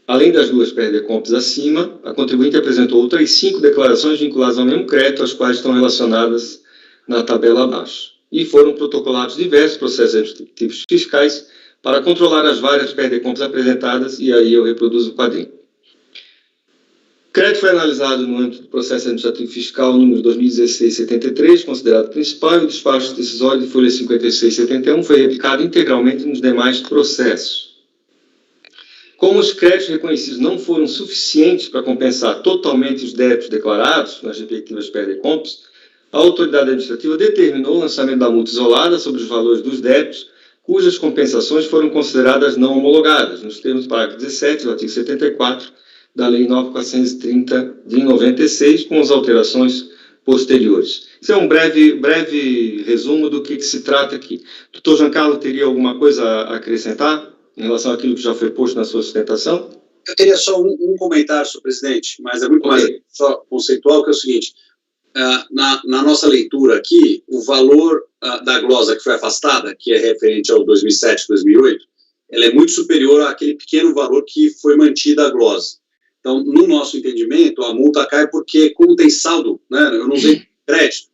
Além das 2 perdecompes acima, a contribuinte apresentou outras 5 declarações vinculadas ao mesmo crédito, as quais estão relacionadas na tabela abaixo. E foram protocolados diversos processos administrativos fiscais para controlar as várias perdecompes apresentadas, e aí eu reproduzo o quadrinho. O crédito foi analisado no âmbito do processo administrativo fiscal número 2016-73, considerado principal, e o despacho decisório de folha 56-71 foi replicado integralmente nos demais processos. Como os créditos reconhecidos não foram suficientes para compensar totalmente os débitos declarados nas respectivas perdecompes, a autoridade administrativa determinou o lançamento da multa isolada sobre os valores dos débitos, cujas compensações foram consideradas não homologadas, nos termos do parágrafo 17 do artigo 74 da Lei 9.430 de 96, com as alterações posteriores. Isso é um breve resumo do que se trata aqui. Doutor Giancarlo, teria alguma coisa a acrescentar em relação àquilo que já foi posto na sua sustentação? Eu teria só um comentário, senhor presidente, mas é muito mais só conceitual, que é o seguinte: na nossa leitura aqui, o valor da glosa que foi afastada, que é referente ao 2007, 2008, ela é muito superior àquele pequeno valor que foi mantida a glosa. Então, no nosso entendimento, a multa cai porque, como tem saldo, né, eu não usei crédito,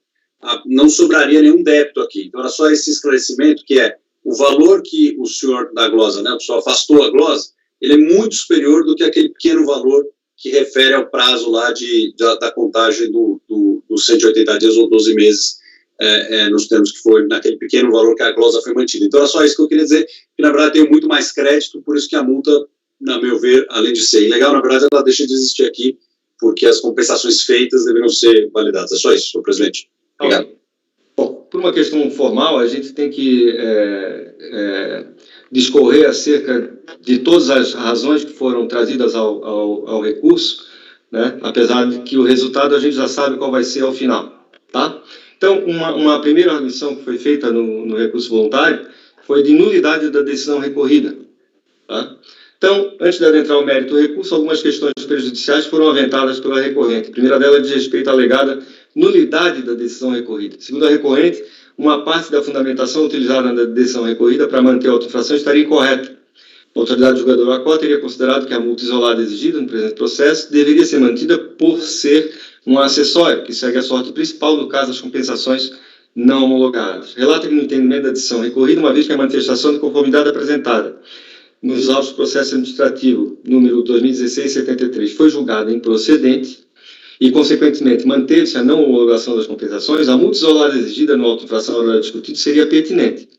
não sobraria nenhum débito aqui. Então, era só esse esclarecimento, que é o valor que o senhor da glosa, né, o senhor afastou a glosa, ele é muito superior do que aquele pequeno valor que refere ao prazo lá da contagem dos 180 dias ou 12 meses, nos termos que foi naquele pequeno valor que a glosa foi mantida. Então, era só isso que eu queria dizer, que, na verdade, tem muito mais crédito, por isso que a multa, na meu ver, além de ser ilegal, na verdade, ela deixa de existir aqui, porque as compensações feitas deveriam ser validadas. É só isso, senhor presidente. Obrigado. Bom, por uma questão formal, a gente tem que discorrer acerca de todas as razões que foram trazidas ao recurso, né? Apesar de que o resultado a gente já sabe qual vai ser ao final, tá? Então, uma primeira arguição que foi feita no recurso voluntário foi de nulidade da decisão recorrida, tá? Então, antes de adentrar o mérito do recurso, algumas questões prejudiciais foram aventadas pela recorrente. A primeira delas diz respeito à alegada nulidade da decisão recorrida. Segundo a recorrente, uma parte da fundamentação utilizada na decisão recorrida para manter a autoinfração estaria incorreta. A autoridade julgadora ACO teria considerado que a multa isolada exigida no presente processo deveria ser mantida por ser um acessório, que segue a sorte principal no caso das compensações não homologadas. Relata que no entendimento da decisão recorrida, uma vez que a manifestação de conformidade apresentada nos autos do processo administrativo número 2016-73 foi julgada improcedente e, consequentemente, manteve-se a não homologação das compensações, a multa isolada exigida no auto de infração horário discutido seria pertinente.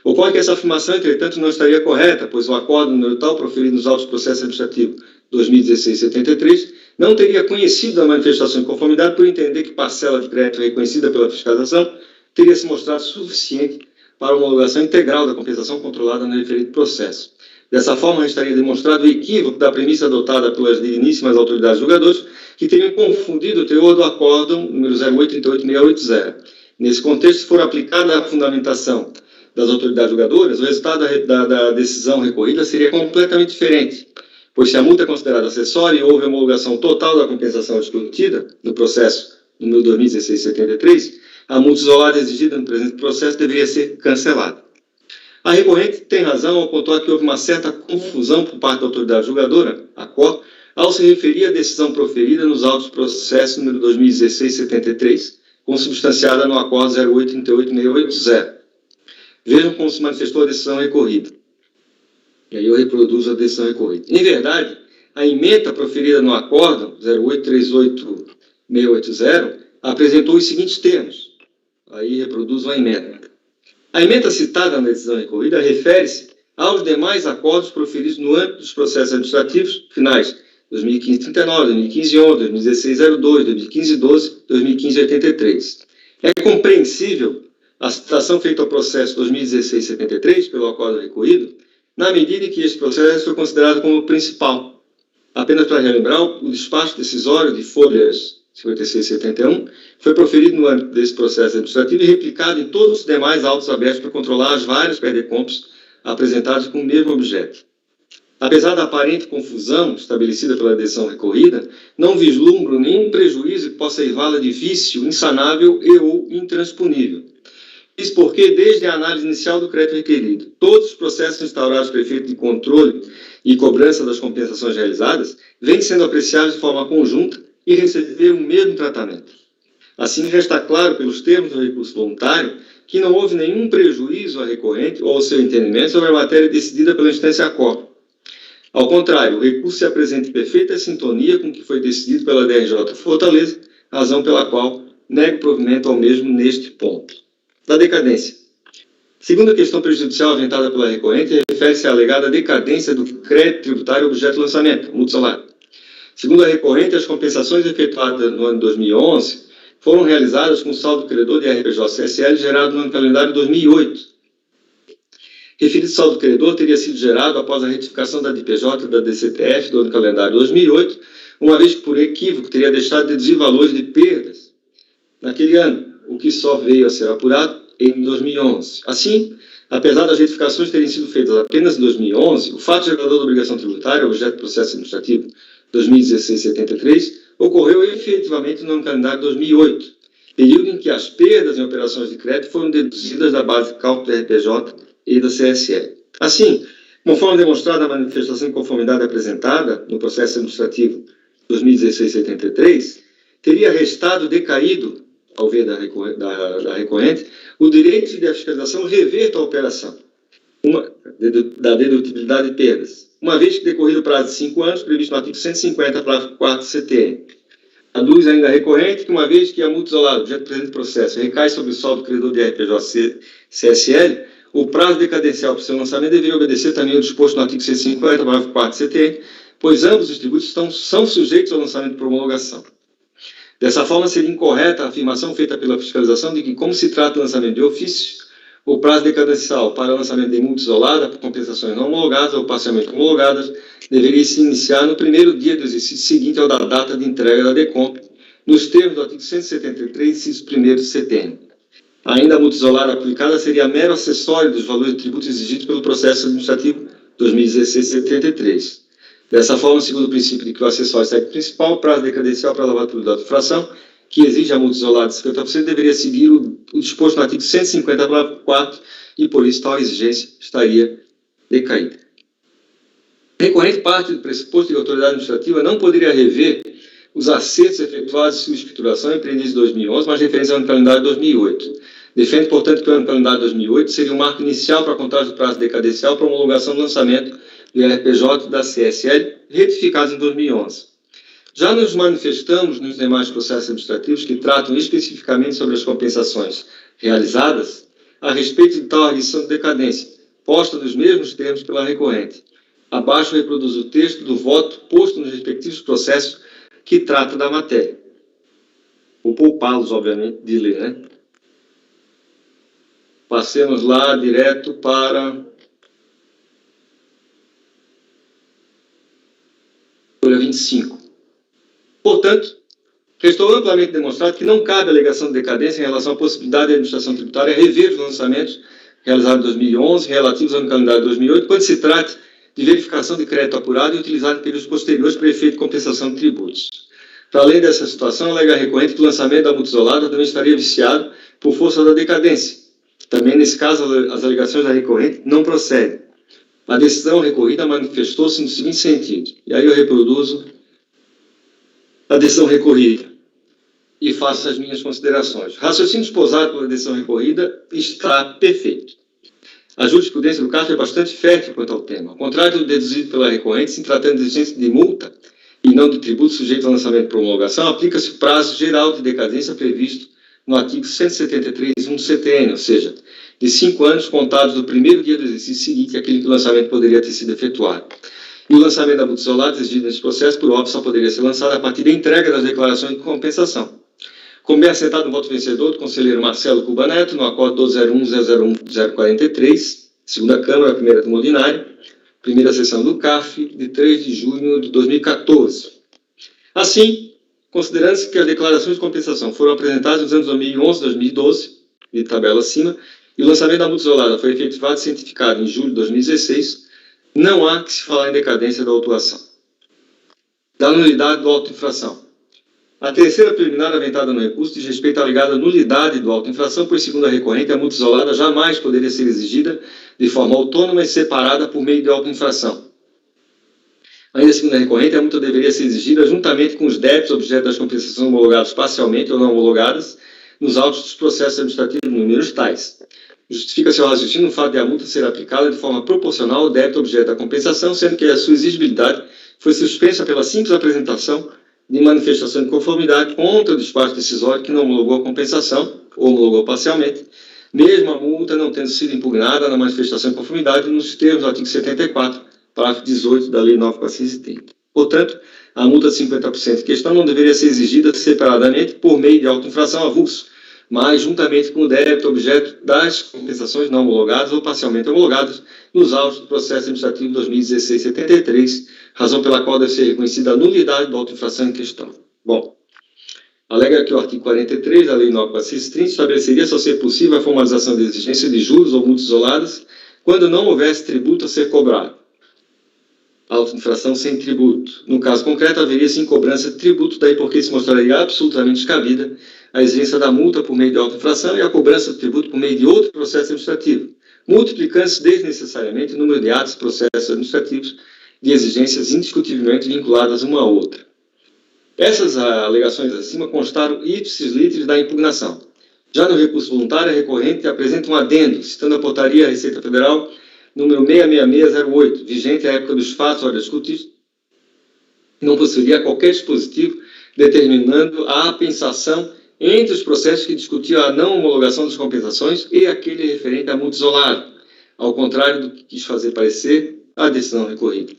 Ocorre que essa afirmação, entretanto, não estaria correta, pois o acordo número tal proferido nos autos do processo administrativo 2016-73 não teria conhecido a manifestação de conformidade por entender que parcela de crédito reconhecida pela fiscalização teria se mostrado suficiente para a homologação integral da compensação controlada no referido processo. Dessa forma, estaria demonstrado o equívoco da premissa adotada pelas digníssimas autoridades julgadoras, que teriam confundido o teor do acórdão número 0838680. Nesse contexto, se for aplicada a fundamentação das autoridades julgadoras, o resultado da decisão recorrida seria completamente diferente, pois se a multa é considerada acessória e houve homologação total da compensação discutida no processo número 2016-73, a multa isolada exigida no presente processo deveria ser cancelada. A recorrente tem razão ao pontuar que houve uma certa confusão por parte da autoridade julgadora, a COR, ao se referir à decisão proferida nos autos do processo número 2016-73, consubstanciada no acordo 0838680. Vejam como se manifestou a decisão recorrida. E aí eu reproduzo a decisão recorrida. Em verdade, a ementa proferida no acordo 0838680 apresentou os seguintes termos. Aí reproduzo a ementa. A ementa citada na decisão recorrida refere-se aos demais acordos proferidos no âmbito dos processos administrativos finais 2015-39, 2015-11, 2016-02, 2015-12, 2015-83. É compreensível a citação feita ao processo 2016-73 pelo acordo recorrido, na medida em que este processo foi considerado como principal. Apenas para relembrar, o despacho decisório de folhas 56-71 foi proferido no âmbito desse processo administrativo e replicado em todos os demais autos abertos para controlar as várias perdecompes apresentadas com o mesmo objeto. Apesar da aparente confusão estabelecida pela decisão recorrida, não vislumbro nenhum prejuízo que possa levá-la de vício insanável e ou intransponível. Isso porque, desde a análise inicial do crédito requerido, todos os processos instaurados para efeito de controle e cobrança das compensações realizadas vêm sendo apreciados de forma conjunta e receberam o mesmo tratamento. Assim, resta claro, pelos termos do recurso voluntário, que não houve nenhum prejuízo ao recorrente ou ao seu entendimento sobre a matéria decidida pela instância COR. Ao contrário, o recurso se apresenta em perfeita sintonia com o que foi decidido pela DRJ Fortaleza, razão pela qual nego provimento ao mesmo neste ponto. Da decadência. Segunda questão prejudicial aventada pela recorrente refere-se à alegada decadência do crédito tributário objeto de lançamento, multa solar. Segundo a recorrente, as compensações efetuadas no ano 2011 foram realizadas com saldo credor de RPJ-CSL gerado no ano calendário 2008. Referido saldo credor teria sido gerado após a retificação da DPJ e da DCTF do ano calendário 2008, uma vez que, por equívoco, teria deixado de deduzir valores de perdas naquele ano, o que só veio a ser apurado em 2011. Assim, apesar das retificações terem sido feitas apenas em 2011, o fato gerador da obrigação tributária, objeto de processo administrativo 2016-73, ocorreu efetivamente no ano calendário 2008, período em que as perdas em operações de crédito foram deduzidas da base de cálculo da RPJ e da CSL. Assim, conforme demonstrado na manifestação de conformidade apresentada no processo administrativo 2016-73, teria restado decaído, ao ver da recorrente, o direito de a fiscalização reverta a operação da dedutibilidade de perdas, uma vez que decorrido o prazo de 5 anos, previsto no artigo 150, parágrafo 4 do CTN. Aduz ainda a recorrente que, uma vez que a multa isolada, objeto do presente processo, recai sobre o saldo credor de RPJ-CSL, o prazo decadencial para o seu lançamento deveria obedecer também ao disposto no artigo 150, parágrafo 4 do CTN, pois ambos os tributos são sujeitos ao lançamento por homologação. Dessa forma, seria incorreta a afirmação feita pela fiscalização de que, como se trata de lançamento de ofício, o prazo decadencial para o lançamento de multa isolada por compensações não homologadas ou parcialmente homologadas deveria se iniciar no primeiro dia do exercício seguinte ao da data de entrega da DECOMP, nos termos do artigo 173, inciso 1º do CTN. Ainda a multa isolada aplicada seria mero acessório dos valores de tributo exigidos pelo processo administrativo 2016-73. Dessa forma, segundo o princípio de que o acessório segue o principal, o prazo decadencial para a lavatura da infração, que exige a multa isolada de 50%, deveria seguir o disposto no artigo 150, parágrafo 4, e por isso tal exigência estaria decaída. Recorrente parte do pressuposto de que a autoridade administrativa não poderia rever os acertos efetuados em sua escrituração empreendidos em 2011, mas referentes ao ano calendário de 2008. Defende, portanto, que o ano calendário de 2008 seria um marco inicial para a contagem do prazo decadencial para a homologação do lançamento do RPJ da CSL, retificados em 2011. Já nos manifestamos nos demais processos administrativos que tratam especificamente sobre as compensações realizadas a respeito de tal arguição de decadência, posta nos mesmos termos pela recorrente. Abaixo reproduzo o texto do voto posto nos respectivos processos que trata da matéria. Vou poupá-los, obviamente, de ler, né? Passemos lá direto para folha 25. Portanto, restou amplamente demonstrado que não cabe alegação de decadência em relação à possibilidade da administração tributária rever os lançamentos realizados em 2011 relativos ao calendário de 2008, quando se trate de verificação de crédito apurado e utilizado em períodos posteriores para efeito de compensação de tributos. Para além dessa situação, alega a recorrente que o lançamento da multa isolada também estaria viciado por força da decadência. Também, nesse caso, as alegações da recorrente não procedem. A decisão recorrida manifestou-se no seguinte sentido, e aí eu reproduzo a decisão recorrida e faço as minhas considerações. O raciocínio esposado pela decisão recorrida está perfeito. A jurisprudência do caso é bastante fértil quanto ao tema. Ao contrário do deduzido pela recorrente, se tratando de exigência de multa e não de tributo sujeito ao lançamento por homologação, aplica-se o prazo geral de decadência previsto no artigo 173.1 do CTN, ou seja, de 5 anos contados do primeiro dia do exercício seguinte àquele que o lançamento poderia ter sido efetuado. E o lançamento da multa isolada exigido nesse processo, por óbvio, só poderia ser lançado a partir da entrega das declarações de compensação. Como bem assentado no voto vencedor do conselheiro Marcelo Cuba Neto, no acordo 1201-001-043, segunda Câmara, primeira turma ordinária, primeira sessão do CARF, de 3 de junho de 2014. Assim, considerando-se que as declarações de compensação foram apresentadas nos anos 2011 e 2012, de tabela acima, e o lançamento da multa isolada foi efetivado e cientificado em julho de 2016, não há que se falar em decadência da autuação. Da nulidade do auto-infração. A terceira preliminar aventada no recurso diz respeito à alegada nulidade do auto-infração, pois, segundo a recorrente, a multa isolada jamais poderia ser exigida de forma autônoma e separada por meio de auto-infração. Ainda segundo a recorrente, a multa deveria ser exigida juntamente com os débitos objeto das compensações homologados parcialmente ou não homologadas nos autos dos processos administrativos números tais. Justifica-se o raciocínio no fato de a multa ser aplicada de forma proporcional ao débito objeto da compensação, sendo que a sua exigibilidade foi suspensa pela simples apresentação de manifestação de conformidade contra o despacho decisório que não homologou a compensação, ou homologou parcialmente, mesmo a multa não tendo sido impugnada na manifestação de conformidade nos termos do artigo 74, parágrafo 18 da Lei 9.430. Portanto, a multa de 50% em questão não deveria ser exigida separadamente por meio de auto-infração avulso, mas juntamente com o débito objeto das compensações não homologadas ou parcialmente homologadas nos autos do processo administrativo 2016-73, razão pela qual deve ser reconhecida a nulidade da auto-infração em questão. Bom, alega que o artigo 43 da Lei 9.430 estabeleceria, só ser possível, a formalização de exigência de juros ou multas isoladas quando não houvesse tributo a ser cobrado. Auto-infração sem tributo. No caso concreto, haveria sim cobrança de tributo, daí porque se mostraria absolutamente descabida a exigência da multa por meio de auto-infração e a cobrança de tributo por meio de outro processo administrativo, multiplicando-se desnecessariamente o número de atos e processos administrativos de exigências indiscutivelmente vinculadas uma à outra. Essas alegações acima constaram ipsis literis da impugnação. Já no recurso voluntário, a recorrente apresenta um adendo, citando a portaria Receita Federal número 66608, vigente à época dos fatos ora discutidos, que não possuía qualquer dispositivo determinando a apensação entre os processos que discutiam a não homologação das compensações e aquele referente à multa isolada, ao contrário do que quis fazer parecer a decisão recorrida.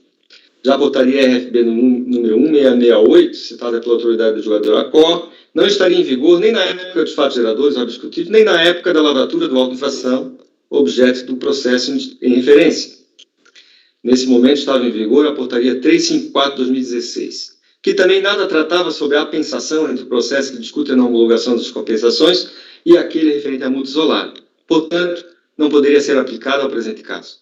Já a portaria RFB número 1668, citada pela autoridade do julgador ACOR, não estaria em vigor nem na época dos fatos geradores ora discutidos, nem na época da lavratura do auto-infração, objeto do processo em referência. Nesse momento estava em vigor a portaria 354/2016, que também nada tratava sobre a apensação entre o processo que discute a não homologação das compensações e aquele referente à multa isolada. Portanto, não poderia ser aplicada ao presente caso.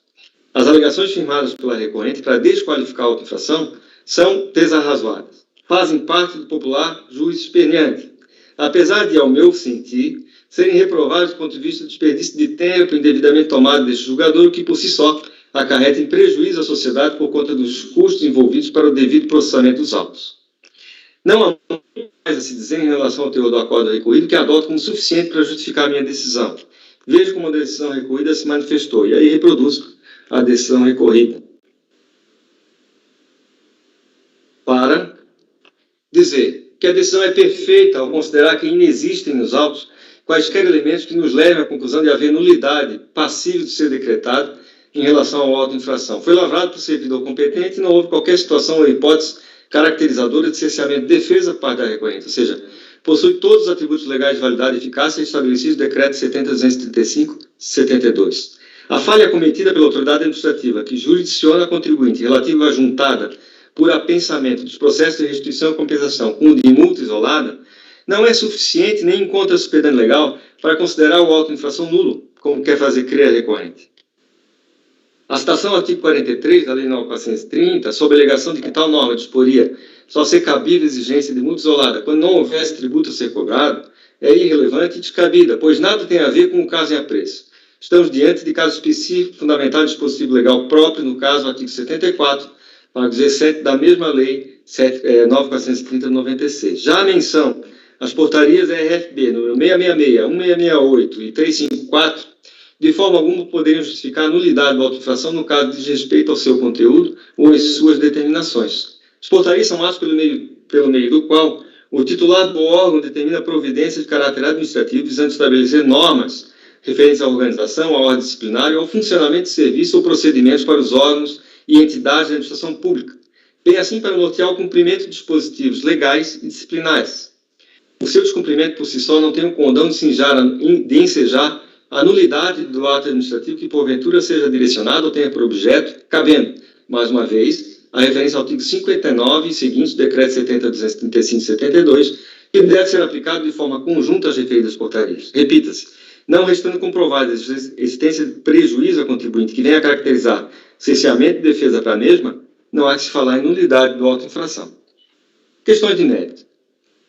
As alegações firmadas pela recorrente para desqualificar a auto-infração são desarrazoadas. Fazem parte do popular juiz esperneante, apesar de, ao meu sentir, serem reprovados do ponto de vista do desperdício de tempo indevidamente tomado deste julgador, que por si só acarreta em prejuízo à sociedade por conta dos custos envolvidos para o devido processamento dos autos. Não há mais a se dizer em relação ao teor do acordo recorrido, que adoto como suficiente para justificar a minha decisão. Vejo como a decisão recorrida se manifestou, e aí reproduzo a decisão recorrida. Para dizer que a decisão é perfeita ao considerar que inexistem nos autos quaisquer elementos que nos levem à conclusão de haver nulidade passível de ser decretada em relação ao auto-infração. Foi lavrado por servidor competente e não houve qualquer situação ou hipótese caracterizadora de cerceamento de defesa por parte da recorrente, ou seja, possui todos os atributos legais de validade e eficácia estabelecidos no decreto 70.235/72. A falha cometida pela autoridade administrativa que jurisdiciona a contribuinte relativa à juntada por apensamento dos processos de restituição e compensação com o de multa isolada não é suficiente nem encontra superidade legal para considerar o auto-infração nulo, como quer fazer crer a recorrente. A citação ao artigo 43 da Lei 9.430, sob a alegação de que tal norma disporia só ser cabível exigência de multa isolada quando não houvesse tributo a ser cobrado, é irrelevante e descabida, pois nada tem a ver com o caso em apreço. Estamos diante de caso específico fundamentado em dispositivo legal próprio, no caso, o artigo 74, parágrafo 17 da mesma Lei 9.430/96. Já a menção às portarias RFB número 666, 1668 e 354, de forma alguma poderiam justificar a nulidade da auto-infração no caso de desrespeito ao seu conteúdo ou às suas determinações. As portarias são atos pelo meio do qual o titular do órgão determina providências de caráter administrativo visando estabelecer normas referentes à organização, à ordem disciplinar e ao funcionamento de serviço ou procedimentos para os órgãos e entidades da administração pública, bem assim para nortear o cumprimento de dispositivos legais e disciplinares. O seu descumprimento por si só não tem o condão de ensejar a nulidade do ato administrativo que porventura seja direcionado ou tenha por objeto, cabendo, mais uma vez, a referência ao artigo 59 e seguintes do decreto 70.235/72, que deve ser aplicado de forma conjunta às referidas portarias. Repita-se, não restando comprovada a existência de prejuízo ao contribuinte que venha a caracterizar cerceamento de defesa para a mesma, não há que se falar em nulidade do auto-infração. Questões de mérito.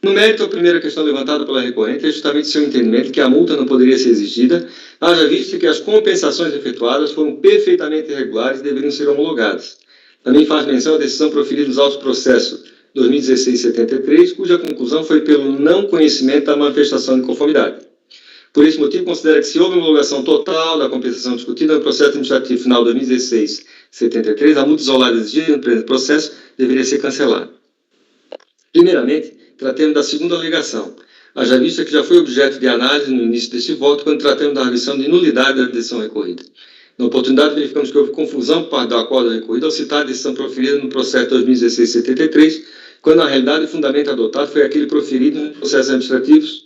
No mérito, a primeira questão levantada pela recorrente é justamente seu entendimento que a multa não poderia ser exigida, haja visto que as compensações efetuadas foram perfeitamente regulares e deveriam ser homologadas. Também faz menção à decisão proferida nos autos processo 2016-73, cuja conclusão foi pelo não conhecimento da manifestação de conformidade. Por esse motivo, considera que se houve homologação total da compensação discutida no processo administrativo final 2016-73, a multa isolada exigida no presente processo deveria ser cancelada. Primeiramente, tratando da segunda alegação, haja vista que já foi objeto de análise no início deste voto, quando tratamos da arguição de nulidade da decisão recorrida. Na oportunidade, verificamos que houve confusão por parte do acordo recorrido ao citar a decisão proferida no processo 2016-73, quando, na realidade, o fundamento adotado foi aquele proferido nos processos administrativos,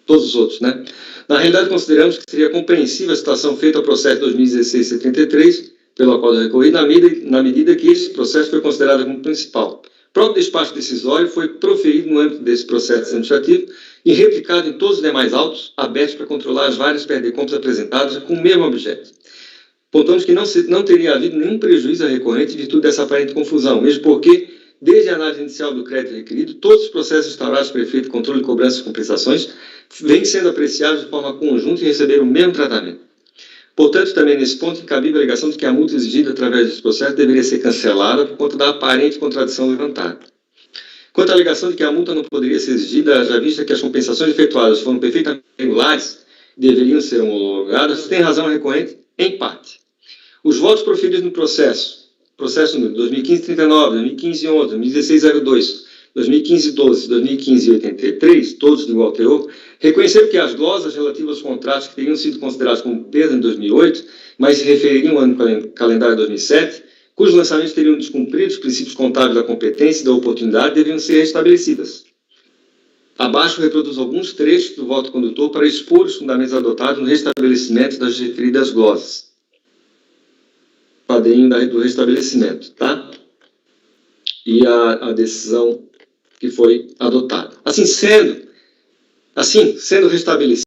todos os outros, né? Na realidade, consideramos que seria compreensível a citação feita ao processo 2016-73 pelo acordo recorrido, na medida que esse processo foi considerado como principal. O próprio despacho decisório foi proferido no âmbito desse processo administrativo e replicado em todos os demais autos abertos para controlar as várias perdecontas apresentadas com o mesmo objeto. Pontuamos que não teria havido nenhum prejuízo à recorrente em virtude dessa aparente confusão, mesmo porque, desde a análise inicial do crédito requerido, todos os processos instaurados para efeito de controle, cobrança e compensações vêm sendo apreciados de forma conjunta e receberam o mesmo tratamento. Portanto, também nesse ponto, incabível a alegação de que a multa exigida através desse processo deveria ser cancelada por conta da aparente contradição levantada. Quanto à alegação de que a multa não poderia ser exigida, já vista que as compensações efetuadas foram perfeitamente regulares e deveriam ser homologadas, tem razão a recorrente, em parte. Os votos proferidos no processo número 2015-39, 2015-11, 2016-02, 2015-12, 2015-83, todos de igual teor, reconheceram que as glosas relativas aos contratos que teriam sido considerados como perda em 2008, mas se refeririam ao ano calendário 2007, cujos lançamentos teriam descumprido os princípios contábeis da competência e da oportunidade, deveriam ser restabelecidas. Abaixo reproduzo alguns trechos do voto condutor para expor os fundamentos adotados no restabelecimento das referidas glosas. Padrinho do restabelecimento, tá? E a decisão que foi adotada. Assim sendo restabelecido